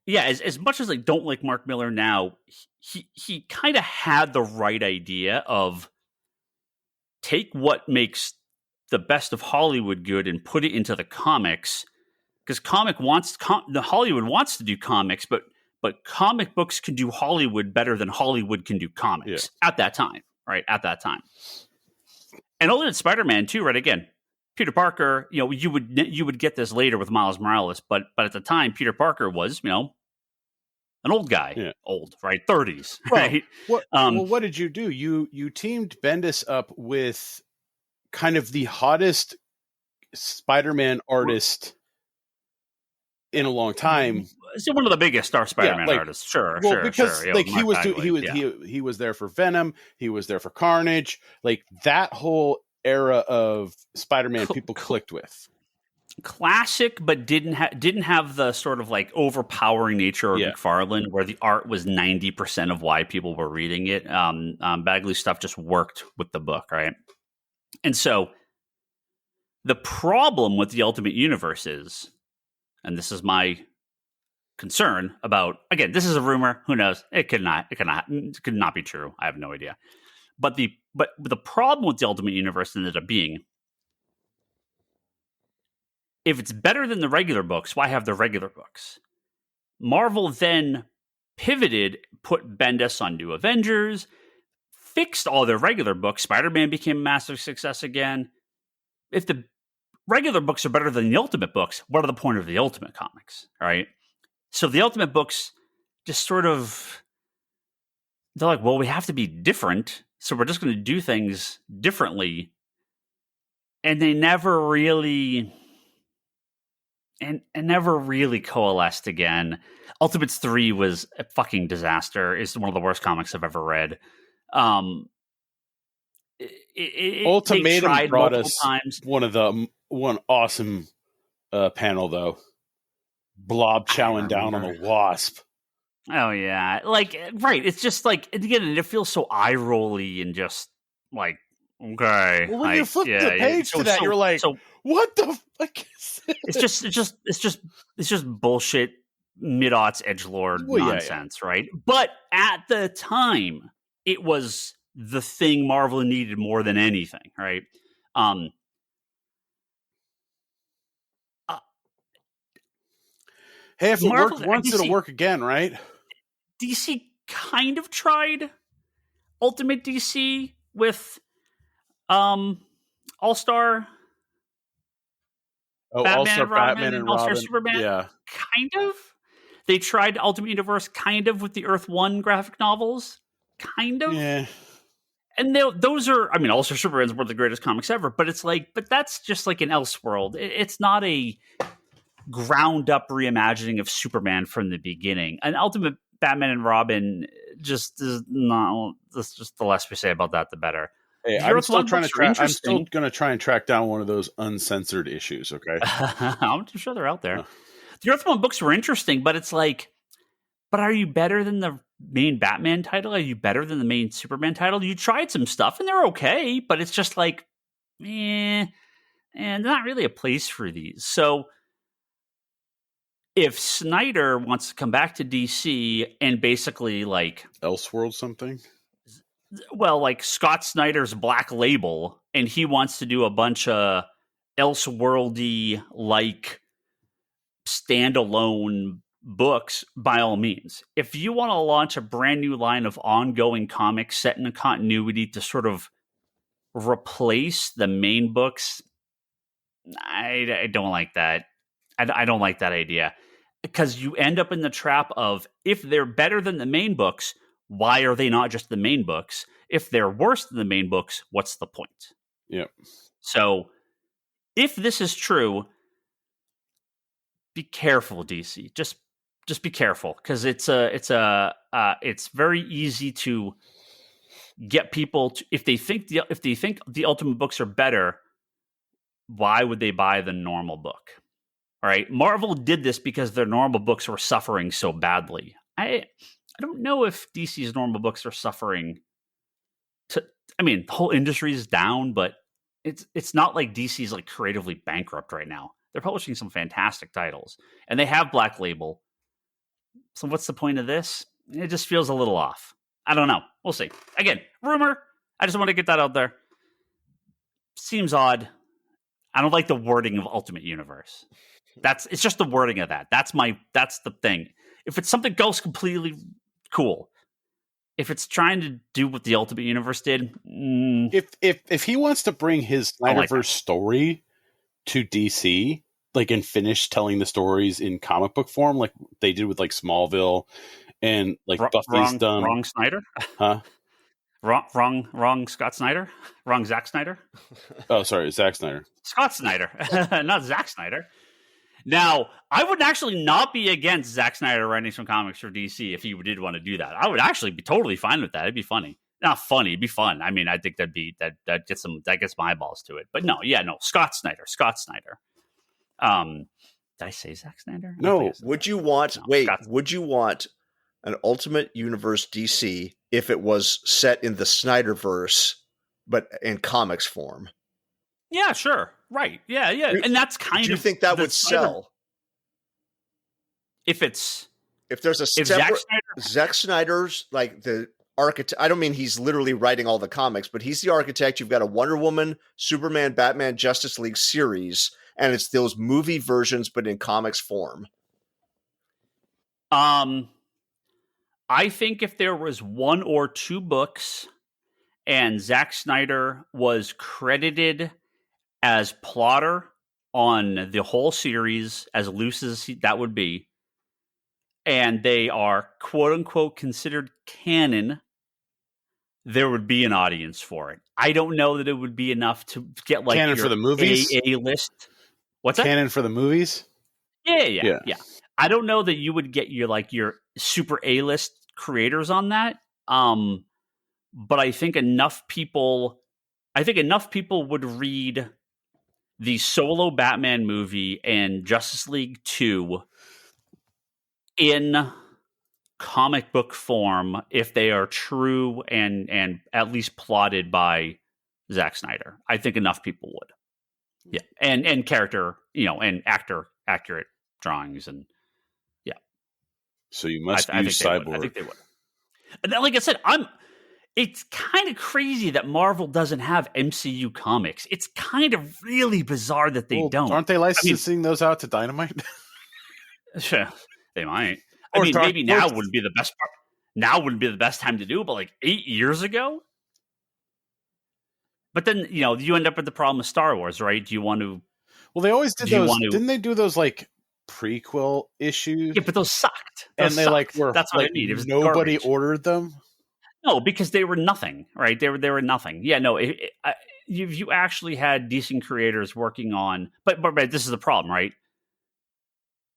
Yeah, as much as I don't like Mark Miller now, he kind of had the right idea of take what makes the best of Hollywood good and put it into the comics, because Hollywood wants to do comics, but comic books can do Hollywood better than Hollywood can do comics at that time, right? At that time. And Ultimate Spider-Man too, right? Again, Peter Parker, you would get this later with Miles Morales, but at the time, Peter Parker was, an old guy, old, right? 30s, right? What did you do? You teamed Bendis up with kind of the hottest Spider-Man artist in a long time. He's one of the biggest Spider-Man artists. Sure, well, sure, because sure. like he was there for Venom, he was there for Carnage, like that whole era of Spider-Man people clicked with. Classic, but didn't have the sort of like overpowering nature of McFarlane, where the art was 90% of why people were reading it. Bagley's stuff just worked with the book, right? And so the problem with the Ultimate Universe is, and this is my concern about, again, this is a rumor. Who knows? It could not be true. I have no idea. But the problem with the Ultimate Universe ended up being, if it's better than the regular books, why have the regular books? Marvel then pivoted, put Bendis on New Avengers, fixed all their regular books. Spider-Man became a massive success again. If the regular books are better than the Ultimate books, what are the point of the Ultimate comics, right? So the Ultimate books just sort of, they're like, well, we have to be different, so we're just going to do things differently. And they never really... And never really coalesced again. Ultimates 3 was a fucking disaster. It's one of the worst comics I've ever read. Ultimatum brought us one awesome panel, though. Blob chowing down on the Wasp. Oh, yeah. Like, right. It's just like, again, it feels so eye-rolly and just like, okay. Well, when you flip the page to that, you're like, what the fuck is this? It's just bullshit mid-aughts edgelord nonsense, right? But at the time, it was the thing Marvel needed more than anything, right? Hey, if it worked once, it'll work again, right? DC kind of tried Ultimate DC with All-Star. Batman and Robin. All-Star Superman. Yeah. Kind of. They tried Ultimate Universe kind of with the Earth 1 graphic novels. Kind of. Yeah. And those are, I mean, All-Star Superman is one of the greatest comics ever, but it's like, but that's just like an Elseworld. It's not a ground up reimagining of Superman from the beginning. An Ultimate Batman and Robin just is not, that's just the less we say about that, the better. Hey, I'm still going to try and track down one of those uncensored issues. Okay. I'm sure they're out there. The Earth 1 books were interesting, but it's like, but are you better than the main Batman title? Are you better than the main Superman title? You tried some stuff and they're okay, but it's just like, and not really a place for these. So if Snyder wants to come back to DC and basically like Elseworlds something, well, like Scott Snyder's Black Label, and he wants to do a bunch of Elseworldy like standalone books, by all means. If you want to launch a brand new line of ongoing comics set in a continuity to sort of replace the main books, I don't like that. I don't like that idea, because you end up in the trap of, if they're better than the main books, why are they not just the main books? If they're worse than the main books, what's the point? Yep. So if this is true, be careful, DC. Just be careful, because it's very easy to get people to, if they think the Ultimate books are better, why would they buy the normal book? All right, Marvel did this because their normal books were suffering so badly. I don't know if DC's normal books are suffering. I mean, the whole industry is down, but it's not like DC's like creatively bankrupt right now. They're publishing some fantastic titles, and they have Black Label. So what's the point of this? It just feels a little off. I don't know. We'll see. Again, rumor. I just want to get that out there. Seems odd. I don't like the wording of Ultimate Universe. It's just the wording of that. That's the thing. If it's something else completely cool. If it's trying to do what the Ultimate Universe did, if he wants to bring his Snyderverse story to DC, like, and finish telling the stories in comic book form, like they did with like Smallville, and like Buffy's done. Wrong Snyder, huh? Wrong Scott Snyder? Wrong Zack Snyder? Oh, sorry, Zack Snyder. Scott Snyder, not Zack Snyder. Now, I would actually not be against Zack Snyder writing some comics for DC if he did want to do that. I would actually be totally fine with that. It'd be funny. Not funny, it'd be fun. I mean, I think that gets my eyeballs to it. But no, Scott Snyder. Did I say Zack Snyder? No. Would you want an Ultimate Universe DC if it was set in the Snyderverse, but in comics form? Yeah, sure. Right. Yeah. And that's kind of... Do you think that would sell? If there's a separate... Zack Snyder's, like, the architect... I don't mean he's literally writing all the comics, but he's the architect. You've got a Wonder Woman, Superman, Batman, Justice League series, and it's those movie versions, but in comics form. I think if there was one or two books and Zack Snyder was credited as plotter on the whole series, as loose as that would be, and they are quote unquote considered canon, there would be an audience for it. I don't know that it would be enough to get like canon for the movies. A list. What's that? Canon for the movies? Yeah. I don't know that you would get your super A-list creators on that. But I think enough people would read the solo Batman movie and Justice League 2 in comic book form if they are true and at least plotted by Zack Snyder. I think enough people would. Yeah. And character, and actor accurate drawings and yeah. So you must use Cyborg. I think they would. And then, like I said, it's kind of crazy that Marvel doesn't have MCU comics. It's kind of really bizarre that they don't. Aren't they licensing those out to Dynamite? Sure, they might. I mean, maybe now wouldn't be the best part. Now wouldn't be the best time to do it, but like 8 years ago? But then, you end up with the problem with Star Wars, right? Do you want to... Well, they always did those... Didn't they do those, like, prequel issues? Yeah, but those sucked. That's what I mean. It was nobody ordered them? No, because they were nothing, right? They were nothing. Yeah, no, if you actually had decent creators working on... But this is the problem, right?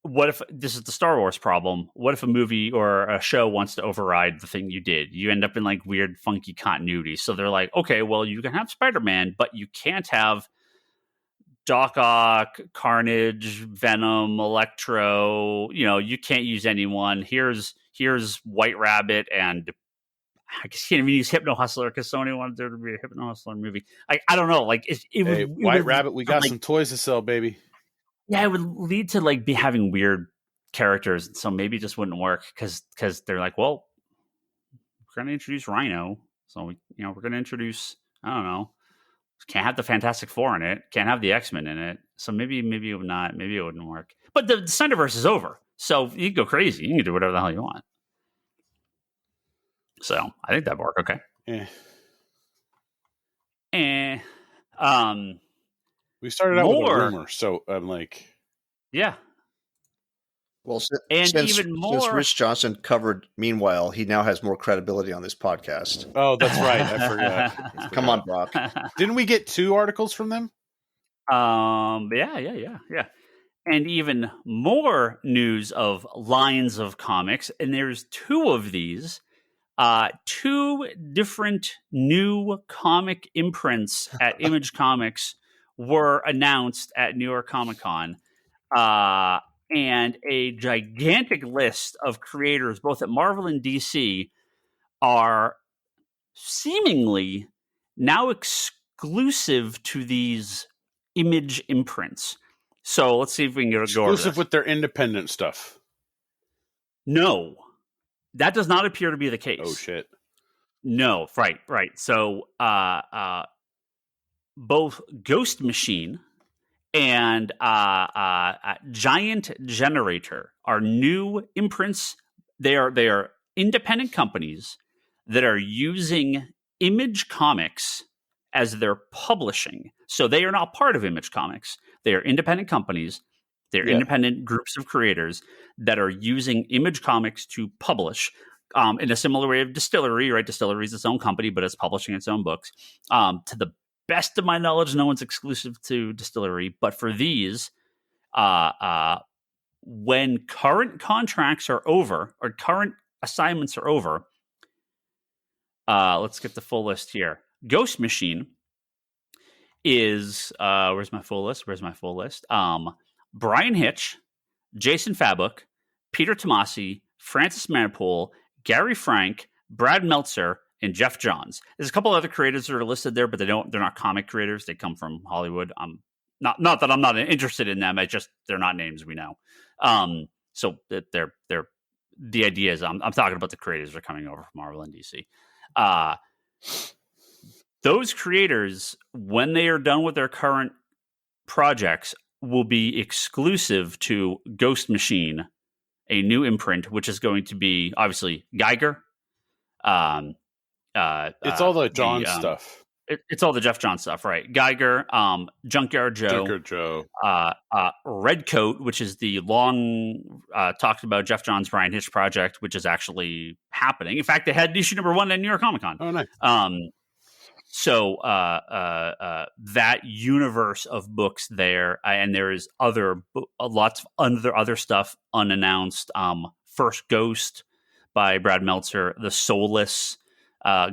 What if this is the Star Wars problem? What if a movie or a show wants to override the thing you did? You end up in like weird, funky continuity. So they're like, okay, well, you can have Spider-Man, but you can't have Doc Ock, Carnage, Venom, Electro. You can't use anyone. Here's White Rabbit, and I guess you can't even use Hypno Hustler because Sony wanted there to be a Hypno Hustler movie. I don't know. Like White Rabbit, we got some toys to sell, baby. Yeah, it would lead to like be having weird characters, so maybe it just wouldn't work because they're like, well, we're going to introduce Rhino, so we're going to introduce, I don't know, can't have the Fantastic Four in it, can't have the X-Men in it, so maybe it would not, maybe it wouldn't work. But the Snyderverse is over, so you can go crazy, you can do whatever the hell you want. So I think that'd work okay. We started out with a rumor, so I'm like... Yeah. Well, since Rich Johnson covered Meanwhile, he now has more credibility on this podcast. Oh, that's right. I forgot. Come on, Brock. Didn't we get 2 articles from them? Yeah. And even more news of lines of comics, and there's 2 of these. 2 different new comic imprints at Image Comics were announced at New York Comic Con, and a gigantic list of creators, both at Marvel and DC, are seemingly now exclusive to these Image imprints. So let's see if we can go exclusive with their independent stuff. No, that does not appear to be the case. Oh shit! No, right. So, both Ghost Machine and Giant Generator are new imprints. They are independent companies that are using Image Comics as their publishing. So they are not part of Image Comics. They are independent companies. They're independent groups of creators that are using Image Comics to publish. in a similar way of Distillery, right? Distillery is its own company, but it's publishing its own books. To the best of my knowledge, no one's exclusive to Distillery. But for these, when current contracts are over or current assignments are over, let's get the full list here. Ghost Machine is where's my full list? Brian Hitch, Jason Fabuk, Peter Tomasi, Francis Manipul, Gary Frank, Brad Meltzer, and Jeff Johns. There's a couple other creators that are listed there, but they're not comic creators. They come from Hollywood. Not that I'm not interested in them. They're not names we know. So they're the idea is I'm talking about the creators that are coming over from Marvel and DC. Those creators, when they are done with their current projects, will be exclusive to Ghost Machine, a new imprint, which is going to be obviously Geiger. It's all the John stuff. It's all the Jeff Johns stuff, right? Geiger, Junkyard Joe, Redcoat, which is the long talked about Jeff Johns Brian Hitch project, which is actually happening. In fact, they had issue number 1 at New York Comic Con. Oh, nice. So that universe of books there, and there is lots of other stuff unannounced. First Ghost by Brad Meltzer, The Soulless.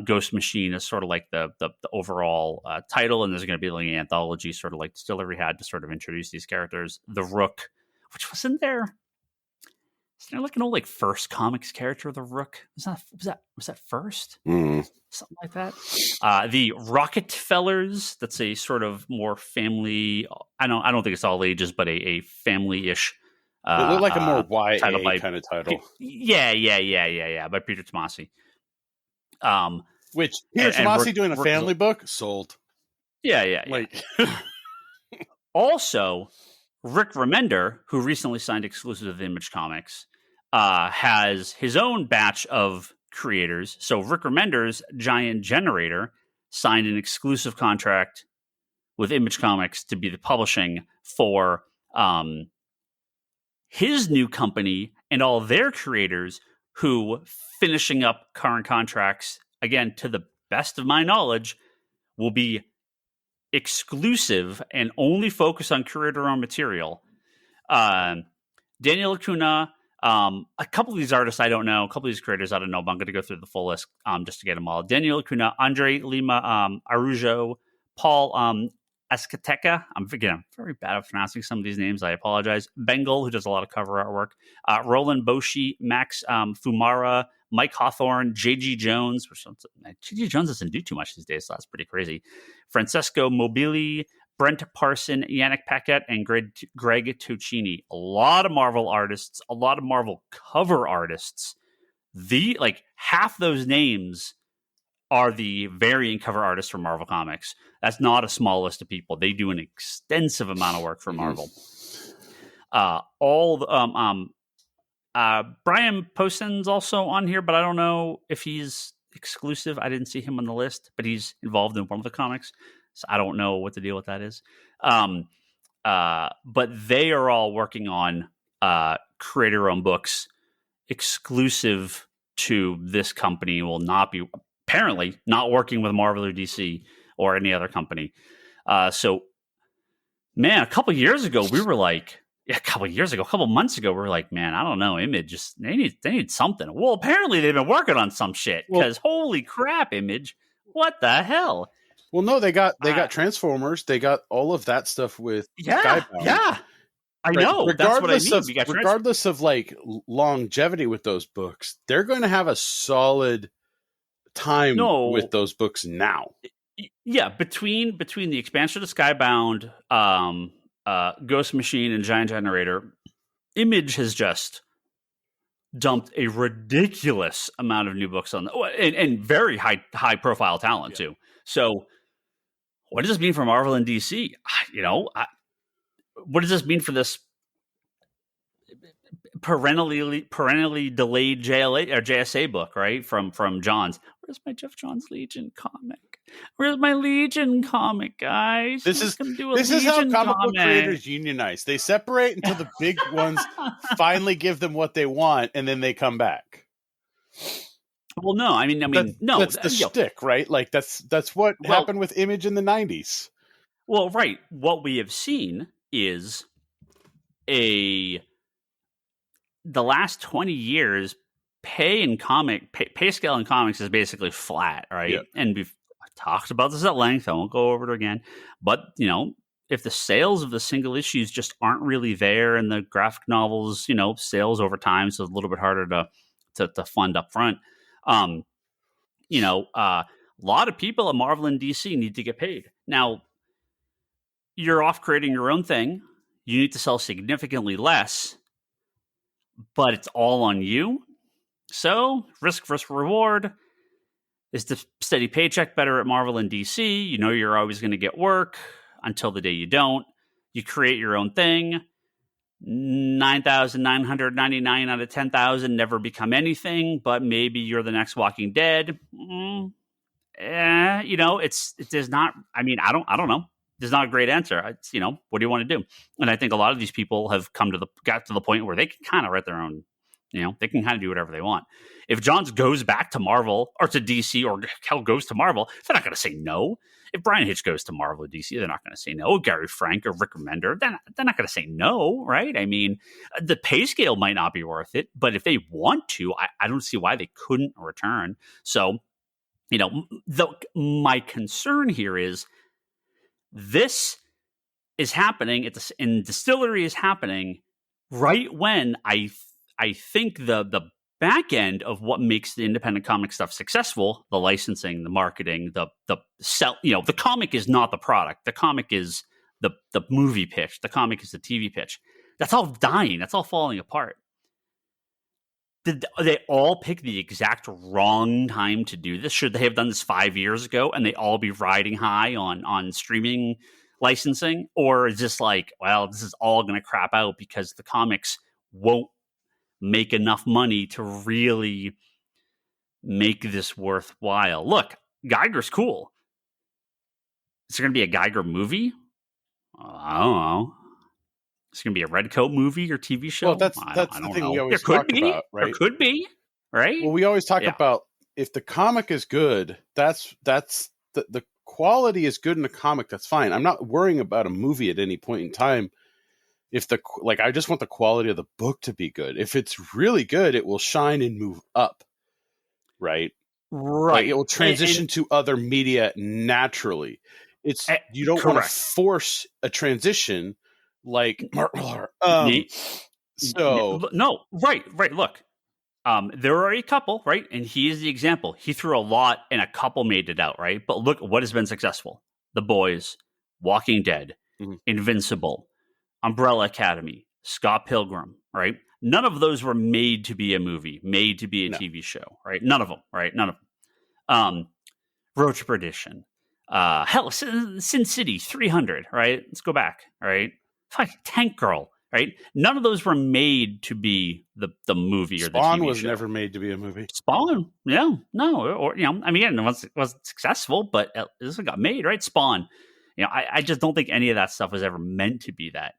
Ghost Machine is sort of like the overall title, and there's going to be like an anthology, sort of like Distillery had to sort of introduce these characters. The Rook, which wasn't there. Isn't there like an old like First Comics character, the Rook? Was that First? Something like that. The Rockefellers. That's a sort of more family. I don't think it's all ages, but a family-ish. It looked like a more YA kind of title. Yeah. By Peter Tomasi. Which Peter Tomasi doing a family book sold. Yeah. Like, also, Rick Remender, who recently signed exclusive with Image Comics, has his own batch of creators. So Rick Remender's Giant Generator signed an exclusive contract with Image Comics to be the publishing for his new company and all their creators who, finishing up current contracts, again, to the best of my knowledge, will be exclusive and only focus on creator-owned material. Daniel Acuna, a couple of these artists I don't know, a couple of these creators I don't know, but I'm going to go through the full list just to get them all. Daniel Acuna, Andre Lima Arujo, Paul Escateca. I'm very bad at pronouncing some of these names. I apologize. Bengal, who does a lot of cover artwork. Roland Boshi, Max Fumara, Mike Hawthorne, J.G. Jones. J.G. Jones doesn't do too much these days, so that's pretty crazy. Francesco Mobili, Brent Parson, Yannick Paquette, and Greg Tocchini. A lot of Marvel artists, a lot of Marvel cover artists. Half those names are the variant cover artists for Marvel Comics. That's not a small list of people. They do an extensive amount of work for Marvel. Brian Poston's also on here, but I don't know if he's exclusive. I didn't see him on the list, but he's involved in one of the comics, so I don't know what the deal with that is. But they are all working on creator-owned books exclusive to this company. Will not be apparently not working with Marvel or DC or any other company. So, man, a couple years ago, we were like, a couple months ago, we were like, man, I don't know, Image, they need something. Well, apparently they've been working on some shit because holy crap, Image, what the hell? Well, no, they got Transformers, they got all of that stuff with Skybound. Yeah, I know. That's what I mean. Regardless of like longevity with those books, they're going to have a solid time with those books now. Yeah, between the expansion of Skybound, Ghost Machine, and Giant Generator, Image has just dumped a ridiculous amount of new books on and very high profile talent too. So, what does this mean for Marvel and DC? What does this mean for this perennially delayed JLA or JSA book, right? From Johns. Where's my Jeff Johns Legion comic? Where's my Legion comic, guys? This is how comic book creators unionize. They separate until the big ones finally give them what they want, and then they come back. Well, no, I mean, no. That's the shtick, right? Like that's what happened with Image in the 90s. Well, right. What we have seen is the last 20 years, pay scale in comics is basically flat, right? Yeah. And we've talked about this at length. I won't go over it again. But, if the sales of the single issues just aren't really there, and the graphic novels, sales over time, so it's a little bit harder to fund up front. A lot of people at Marvel and DC need to get paid. Now, you're off creating your own thing. You need to sell significantly less, but it's all on you. So risk versus reward. Is the steady paycheck better at Marvel and DC? You're always going to get work until the day you don't. You create your own thing. 9,999 out of 10,000 never become anything, but maybe you're the next Walking Dead. There's not. I don't know. There's not a great answer. It's, what do you want to do? And I think a lot of these people have got to the point where they can kind of write their own. They can kind of do whatever they want. If Johns goes back to Marvel or to DC, or Hell goes to Marvel, they're not going to say no. If Brian Hitch goes to Marvel or DC, they're not going to say no. Gary Frank or Rick Remender, they're not going to say no, right? I mean, the pay scale might not be worth it, but if they want to, I don't see why they couldn't return. So, my concern here is this is happening in Distillery is happening right when I think the back end of what makes the independent comic stuff successful, the licensing, the marketing, the sell, the comic is not the product. The comic is the movie pitch. The comic is the TV pitch. That's all dying. That's all falling apart. Did they all pick the exact wrong time to do this? Should they have done this 5 years ago and they all be riding high on streaming licensing? Or is this like, well, this is all going to crap out because the comics won't make enough money to really make this worthwhile? Look, Geiger's cool. Is there going to be a Geiger movie? I don't know. Is it going to be a Redcoat movie or TV show? Well, that's the thing we always talk about, right? There could be, right? Well, we always talk about if the comic is good, that's the quality is good in the comic. That's fine. I'm not worrying about a movie at any point in time. I just want the quality of the book to be good. If it's really good, it will shine and move up, right? Right. It will transition to other media naturally. You don't want to force a transition like Mark Millar. No, right. Look, there are a couple, right? And he is the example. He threw a lot and a couple made it out, right? But look what has been successful. The Boys, Walking Dead, Invincible, Umbrella Academy, Scott Pilgrim, right? None of those were made to be a movie, made to be a TV show, right? None of them, right? None of them. Road to Perdition. Hell, Sin City 300, right? Let's go back, right? Tank Girl, right? None of those were made to be the movie or the TV show. Spawn was never made to be a movie. Spawn, yeah, no, or it wasn't successful, but this one got made, right? Spawn, I just don't think any of that stuff was ever meant to be that.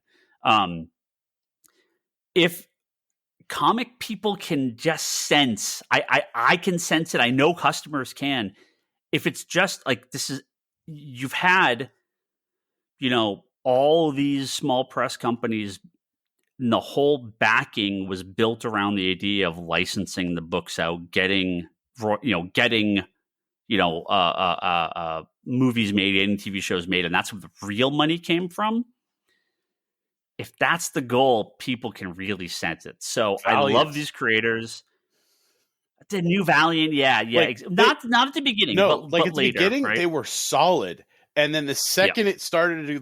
If comic people can just sense, I can sense it. I know customers can. If it's just like you've had, all these small press companies, and the whole backing was built around the idea of licensing the books out, getting movies made, getting TV shows made, and that's where the real money came from. If that's the goal, people can really sense it. So Valiant. I love these creators. The new Valiant, yeah. Not at the beginning, but at the later, beginning, right? They were solid, and then the second it started to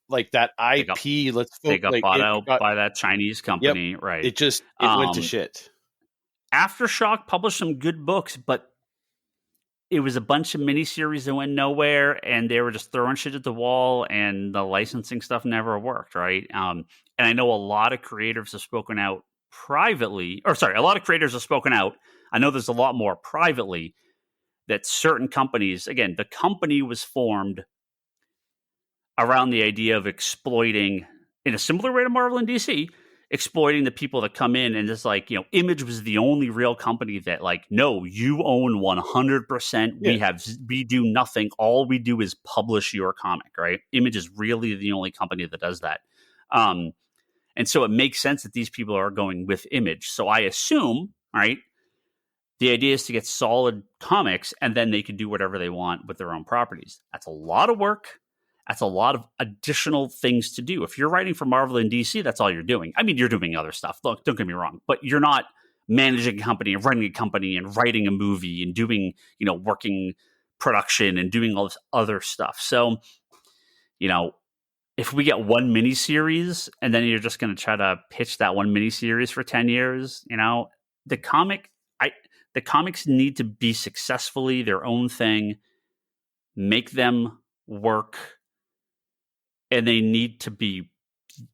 like that IP, they got bought out by that Chinese company, right? It went to shit. Aftershock published some good books, but it was a bunch of miniseries that went nowhere, and they were just throwing shit at the wall, and the licensing stuff never worked, right? And I know a lot of creators have spoken out privately, a lot of creators have spoken out. I know there's a lot more privately that certain companies, again, the company was formed around the idea of exploiting, in a similar way to Marvel and DC, exploiting the people that come in and just like, Image was the only real company that like, no, you own 100%. We do nothing. All we do is publish your comic, right? Image is really the only company that does that. And so it makes sense that these people are going with Image. So I assume, right, the idea is to get solid comics and then they can do whatever they want with their own properties. That's a lot of work. That's a lot of additional things to do. If you're writing for Marvel and DC, that's all you're doing. I mean, you're doing other stuff. Look, don't get me wrong, but you're not managing a company and running a company and writing a movie and doing, working production and doing all this other stuff. So, if we get one miniseries and then you're just going to try to pitch that one miniseries for 10 years, the comics need to be successfully their own thing, make them work. And you need to be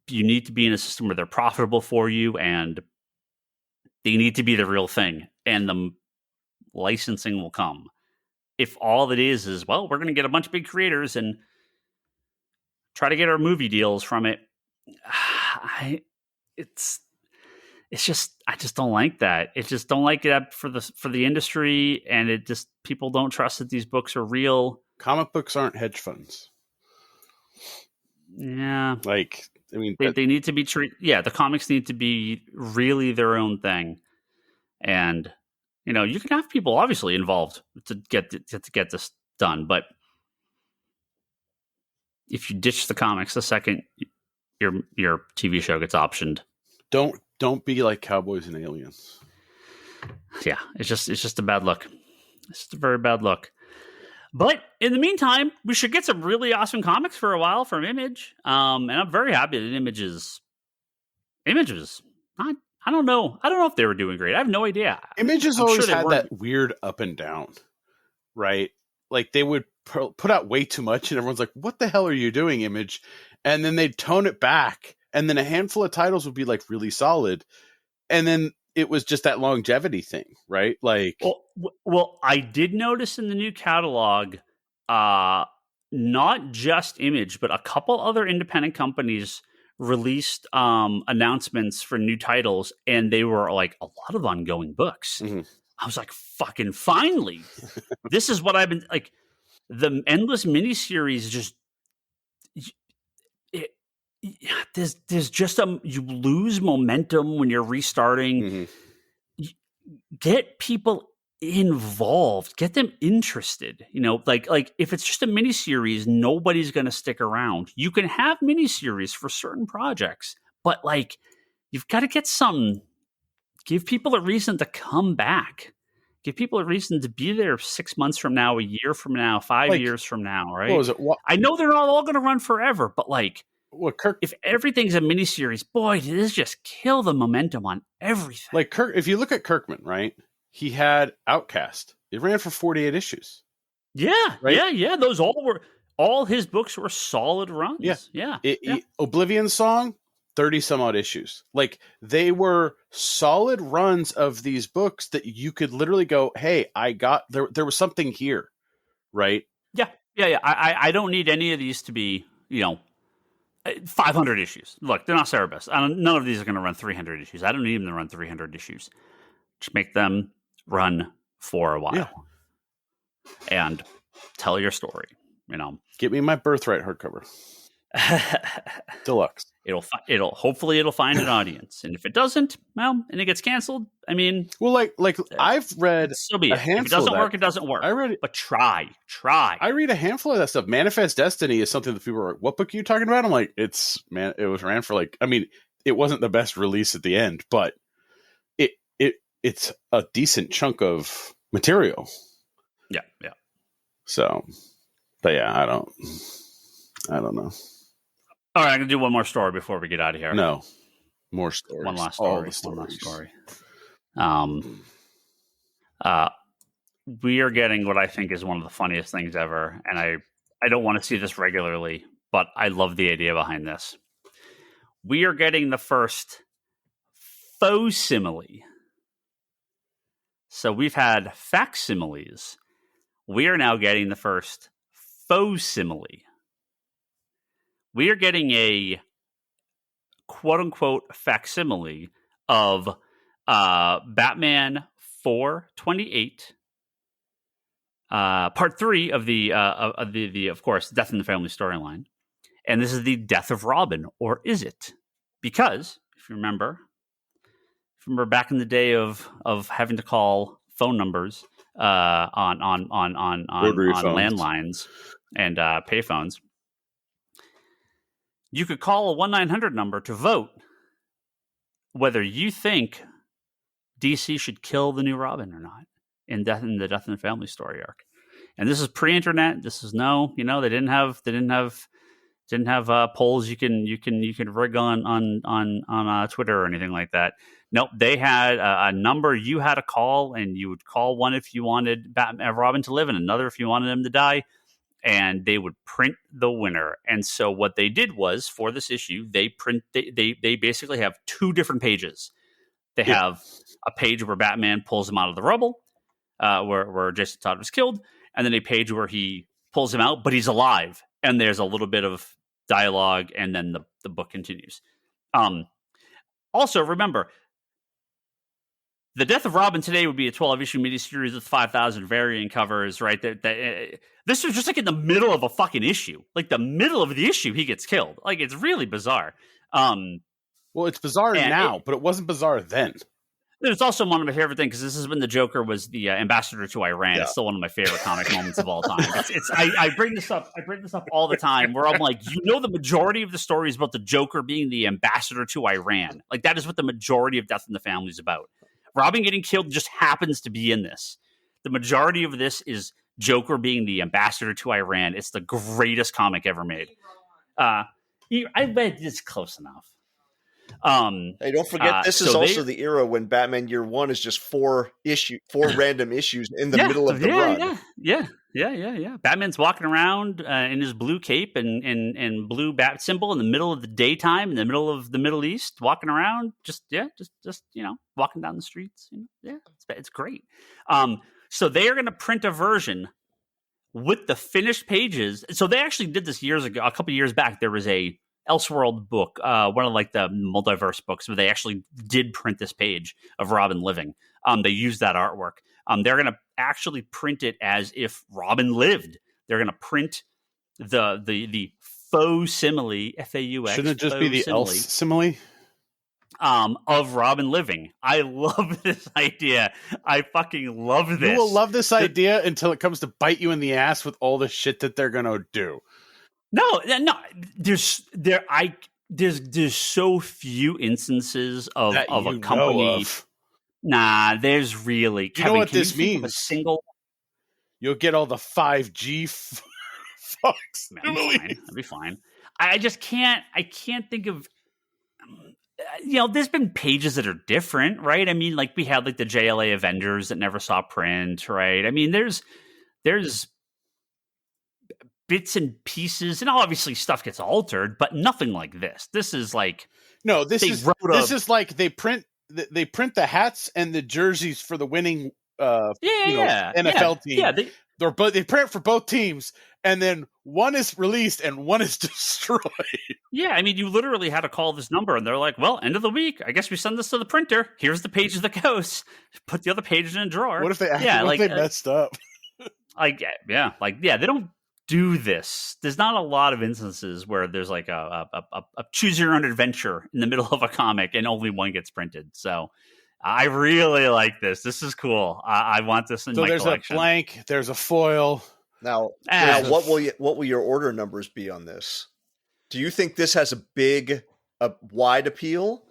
in a system where they're profitable for you and they need to be the real thing. And the licensing will come. If all it is, well, we're going to get a bunch of big creators and try to get our movie deals from it. I just don't like that. It just don't like that for the industry. And it just, people don't trust that these books are real. Comic books aren't hedge funds. Yeah. Like, I mean, they need to be treated. Yeah. The comics need to be really their own thing. And, you can have people obviously involved to get this done. But if you ditch the comics the second your TV show gets optioned, don't be like Cowboys and Aliens. Yeah. It's just a bad look. It's just a very bad look. But in the meantime, we should get some really awesome comics for a while from Image. And I'm very happy that Image is not, I don't know. I don't know if they were doing great. I have no idea. Image has always had that weird up and down, right? Like they would put out way too much and everyone's like, what the hell are you doing, Image? And then they'd tone it back. And then a handful of titles would be like really solid. And then it was just that longevity thing, right? Like, well, I did notice in the new catalog, not just Image, but a couple other independent companies released announcements for new titles, and they were like a lot of ongoing books. Mm-hmm. I was like, fucking finally, this is what I've been like. The endless miniseries just there's just you lose momentum when you're restarting. Mm-hmm. Get people involved, get them interested. Like if it's just a miniseries, nobody's going to stick around. You can have miniseries for certain projects, but like you've got to get some. Give people a reason to come back. Give people a reason to be there 6 months from now, a year from now, 5 years from now, right? What was it? I know they're not all going to run forever, but like, if everything's a miniseries, boy, did this just kill the momentum on everything. Like if you look at Kirkman, right? He had Outcast. It ran for 48 issues. Yeah, right? Yeah. Those all his books were solid runs. Yeah. Oblivion Song, 30 some odd issues. Like they were solid runs of these books that you could literally go, hey, there was something here, right? Yeah. I don't need any of these to be, 500 issues. Look, they're not Cerebus. None of these are going to run 300 issues. I don't need them to run 300 issues. Just make them run for a while and tell your story. Get me my Birthright hardcover. Deluxe. Hopefully it'll find an audience, and if it doesn't, well, and it gets canceled. I mean, well, like I've read a handful. If it doesn't work, it doesn't work. I read it, but try. I read a handful of that stuff. Manifest Destiny is something that people are like, "What book are you talking about?" I'm like, it was ran for like. I mean, it wasn't the best release at the end, but it's a decent chunk of material. Yeah. So, but yeah, I don't know. All right, I'm going to do one more story before we get out of here. No. More stories. One last story. All the stories. One last story. We are getting what I think is one of the funniest things ever, and I don't want to see this regularly, but I love the idea behind this. We are getting the first Fauxsimile. So we've had facsimiles. We are now getting the first Fauxsimile. We are getting a quote unquote facsimile of Batman 428, part 3 of the of course Death in the Family storyline, and this is the death of Robin, or is it? Because if you remember back in the day of having to call phone numbers on landlines and payphones, you could call a 1-900 number to vote whether you think DC should kill the new Robin or not in the Death in the Family story arc. And this is pre-internet. This is they didn't have polls you can rig on Twitter or anything like that. Nope, they had a number you had to call, and you would call one if you wanted Robin to live, and another if you wanted him to die. And they would print the winner. And so what they did was, for this issue, they basically have 2 different pages. They have a page where Batman pulls him out of the rubble, where Jason Todd was killed, and then a page where he pulls him out, but he's alive. And there's a little bit of dialogue, and then the book continues. Also, remember, the Death of Robin today would be a 12-issue miniseries with 5,000 variant covers, right? This was just like in the middle of a fucking issue. Like the middle of the issue, he gets killed. Like, it's really bizarre. Well, it's bizarre now, but it wasn't bizarre then. It's also one of my favorite things, because this is when the Joker was the ambassador to Iran. Yeah. It's still one of my favorite comic moments of all time. I bring this up all the time, where I'm like, the majority of the story is about the Joker being the ambassador to Iran. Like, that is what the majority of Death in the Family is about. Robin getting killed just happens to be in this. The majority of this is Joker being the ambassador to Iran. It's the greatest comic ever made. I bet it's close enough. Hey, don't forget, this is also the era when Batman Year One is just 4 random issues in the middle of the run. Yeah. Batman's walking around in his blue cape and blue bat symbol in the middle of the daytime, in the middle of the Middle East, walking around, just walking down the streets. It's great. So they are going to print a version with the finished pages. So they actually did this years ago. A couple of years back, there was a Elseworld book, one of like the multiverse books, where they actually did print this page of Robin living. They used that artwork. They're going to actually print it as if Robin lived. They're going to print the Fauxsimile, F-A-U-X. Shouldn't it just be the Elsesimile? Of Robin living. I love this idea. I fucking love this. You will love this idea until it comes to bite you in the ass with all the shit that they're going to do. No. There's so few instances of a company. Nah, there's really. You Kevin, know what this means? A single. You'll get all the 5G fucks. That'd be fine. I just can't. I can't think of. There's been pages that are different, right? I mean, like we had like the JLA Avengers that never saw print, right? I mean, there's bits and pieces, and obviously stuff gets altered, but nothing like this. This is like this is like they print the hats and the jerseys for the winning NFL team. Yeah, they print for both teams, and then one is released and one is destroyed. Yeah, I mean, you literally had to call this number, and they're like, "Well, end of the week. I guess we send this to the printer. Here's the page that goes. Put the other pages in a drawer." What if they messed up? They don't do this. There's not a lot of instances where there's like a choose your own adventure in the middle of a comic and only one gets printed. So I really like this. This is cool. I want this in my collection. So there's a blank, there's a foil. Now what will your order numbers be on this? Do you think this has a wide appeal?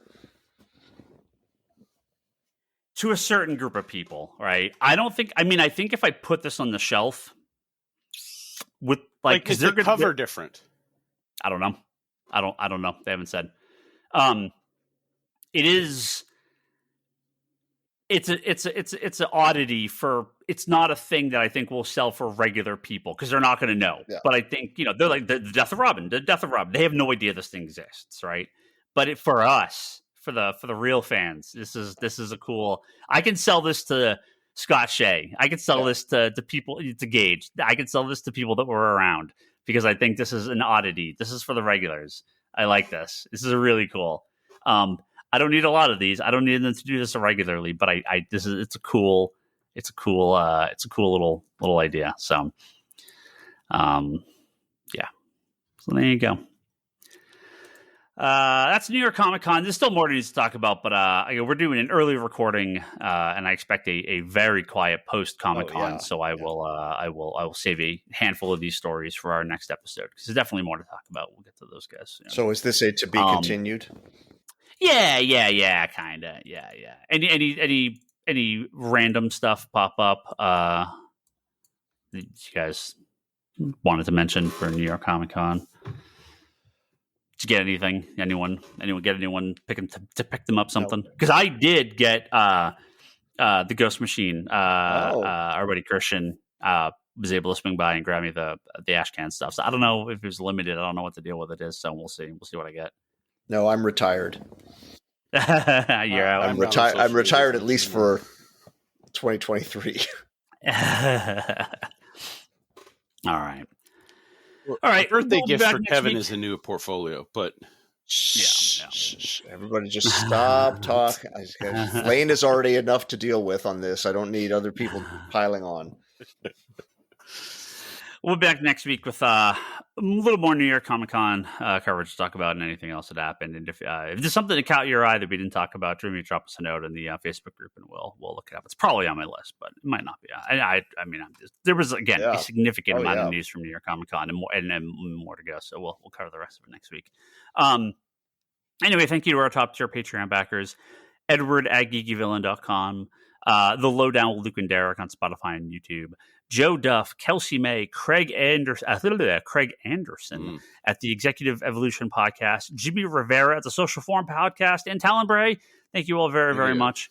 To a certain group of people, right? I think if I put this on the shelf with because they're cover different. I don't know. I don't know. They haven't said. It is. It's an oddity for. It's not a thing that I think will sell for regular people because they're not going to know. Yeah. But I think they're like the Death of Robin. The Death of Robin. They have no idea this thing exists, right? But for us, for the real fans, this is a cool. I can sell this to Scott Shea. I could sell this to people, to Gage. I could sell this to people that were around because I think this is an oddity. This is for the regulars. I like this. This is really cool. I don't need a lot of these. I don't need them to do this regularly, but it's a cool little idea. So, yeah. So there you go. That's New York Comic Con. There's still more news to talk about, but we're doing an early recording, and I expect a very quiet post Comic Con. So I will save a handful of these stories for our next episode because there's definitely more to talk about. We'll get to those guys soon. So is this a to be continued? Yeah, kind of. Yeah. Any random stuff pop up? You guys wanted to mention for New York Comic Con? To get anything? Anyone get anyone to pick them up something? Because I did get the Ghost Machine. Our buddy Christian was able to swing by and grab me the Ashcan stuff. So I don't know if it was limited. I don't know what the deal with it is. So we'll see. We'll see what I get. No, I'm retired. You're out. I'm retired. I'm retired at least for 2023. All right. All right. Birthday gift for Kevin is a new portfolio, but shh. Everybody just stop talking. Lane is already enough to deal with on this. I don't need other people piling on. We'll be back next week with a little more New York Comic Con coverage to talk about and anything else that happened. And if there's something that caught your eye that we didn't talk about, drop us a note in the Facebook group and we'll look it up. It's probably on my list, but it might not be. There was again a significant amount of news from New York Comic Con and more to go. So we'll cover the rest of it next week. Anyway, thank you to our top tier Patreon backers, Edward at geekyvillain.com, The Lowdown with Luke and Derek on Spotify and YouTube, Joe Duff, Kelsey May, Craig Anderson at the Executive Evolution Podcast, Jimmy Rivera at the Social Forum Podcast, and Talon Bray. Thank you all very, very much.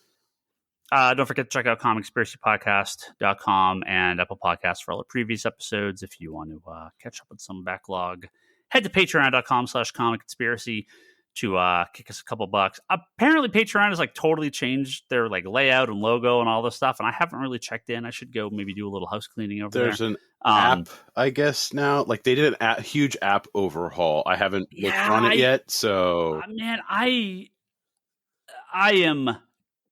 Don't forget to check out comicspiracypodcast.com and Apple Podcasts for all the previous episodes. If you want to catch up with some backlog, head to patreon.com/comicconspiracy to kick us a couple bucks. Apparently Patreon has totally changed their layout and logo and all this stuff, and I haven't really checked in. I should go maybe do a little house cleaning over there. There's an app, I guess, now. They did a huge app overhaul. I haven't looked on it yet, so... Man, I am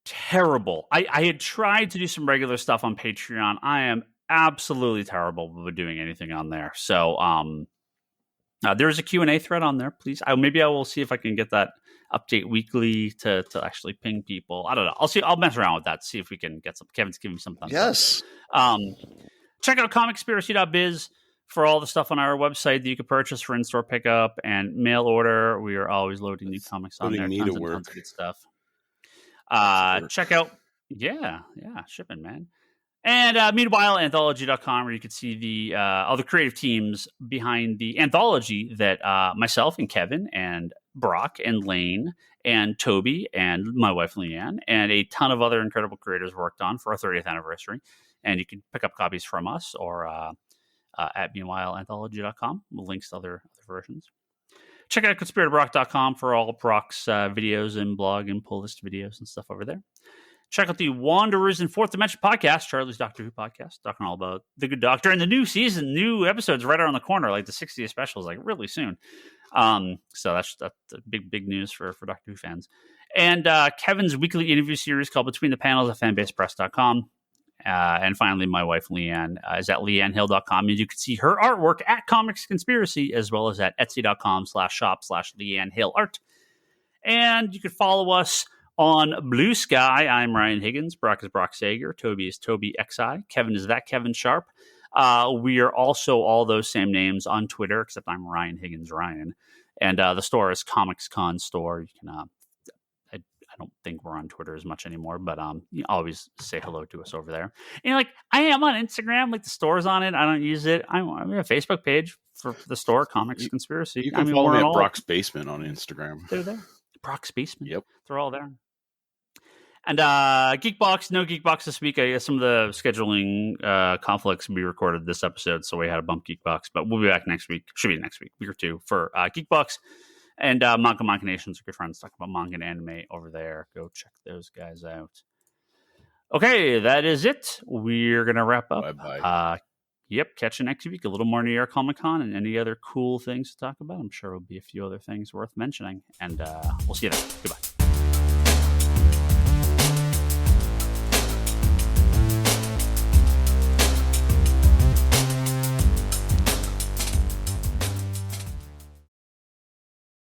terrible. I had tried to do some regular stuff on Patreon. I am absolutely terrible with doing anything on there. So, there's a Q&A thread on there, please. Maybe I will see if I can get that update weekly to actually ping people. I don't know. I'll mess around with that, see if we can get some. Kevin's giving me some thumbs Yes. Check out comicspiracy.biz for all the stuff on our website that you can purchase for in-store pickup and mail order. We are always loading new comics on there. Tons of good stuff. Check out, shipping, man. And meanwhile, anthology.com, where you can see all the creative teams behind the anthology that myself and Kevin and Brock and Lane and Toby and my wife Leanne and a ton of other incredible creators worked on for our 30th anniversary. And you can pick up copies from us or at meanwhileanthology.com with links to other versions. Check out conspiratobrock.com for all Brock's videos and blog and pull list videos and stuff over there. Check out the Wanderers in Fourth Dimension podcast, Charlie's Doctor Who podcast, talking all about the Good Doctor and the new season, new episodes right around the corner, the 60th specials, really soon. So that's big news for Doctor Who fans. And Kevin's weekly interview series called Between the Panels at fanbasepress.com. And finally, my wife Leanne is at leannehill.com, and you can see her artwork at Comics Conspiracy as well as at etsy.com/shop/LeanneHillArt. And you can follow us on Blue Sky. I'm Ryan Higgins. Brock is Brock Sager. Toby is Toby XI. Kevin is that Kevin Sharp. We are also all those same names on Twitter, except I'm Ryan Higgins Ryan. And the store is Comics Con Store. You can. I don't think we're on Twitter as much anymore, but you always say hello to us over there. And I am on Instagram. The store's on it. I don't use it. I'm on a Facebook page for the store, Comics Conspiracy. You can follow me at Brock's Basement on Instagram. They're there. Brock's Basement. Yep. They're all there. And Geekbox, no Geekbox this week. I guess some of the scheduling conflicts we recorded this episode, so we had to bump Geekbox. But we'll be back next week. Should be next week or two for Geekbox. And Manga Machinations are good friends talking about manga and anime over there. Go check those guys out. Okay, that is it. We're going to wrap up. Bye-bye. Yep, catch you next week. A little more New York Comic Con and any other cool things to talk about. I'm sure there'll be a few other things worth mentioning. And we'll see you then. Goodbye.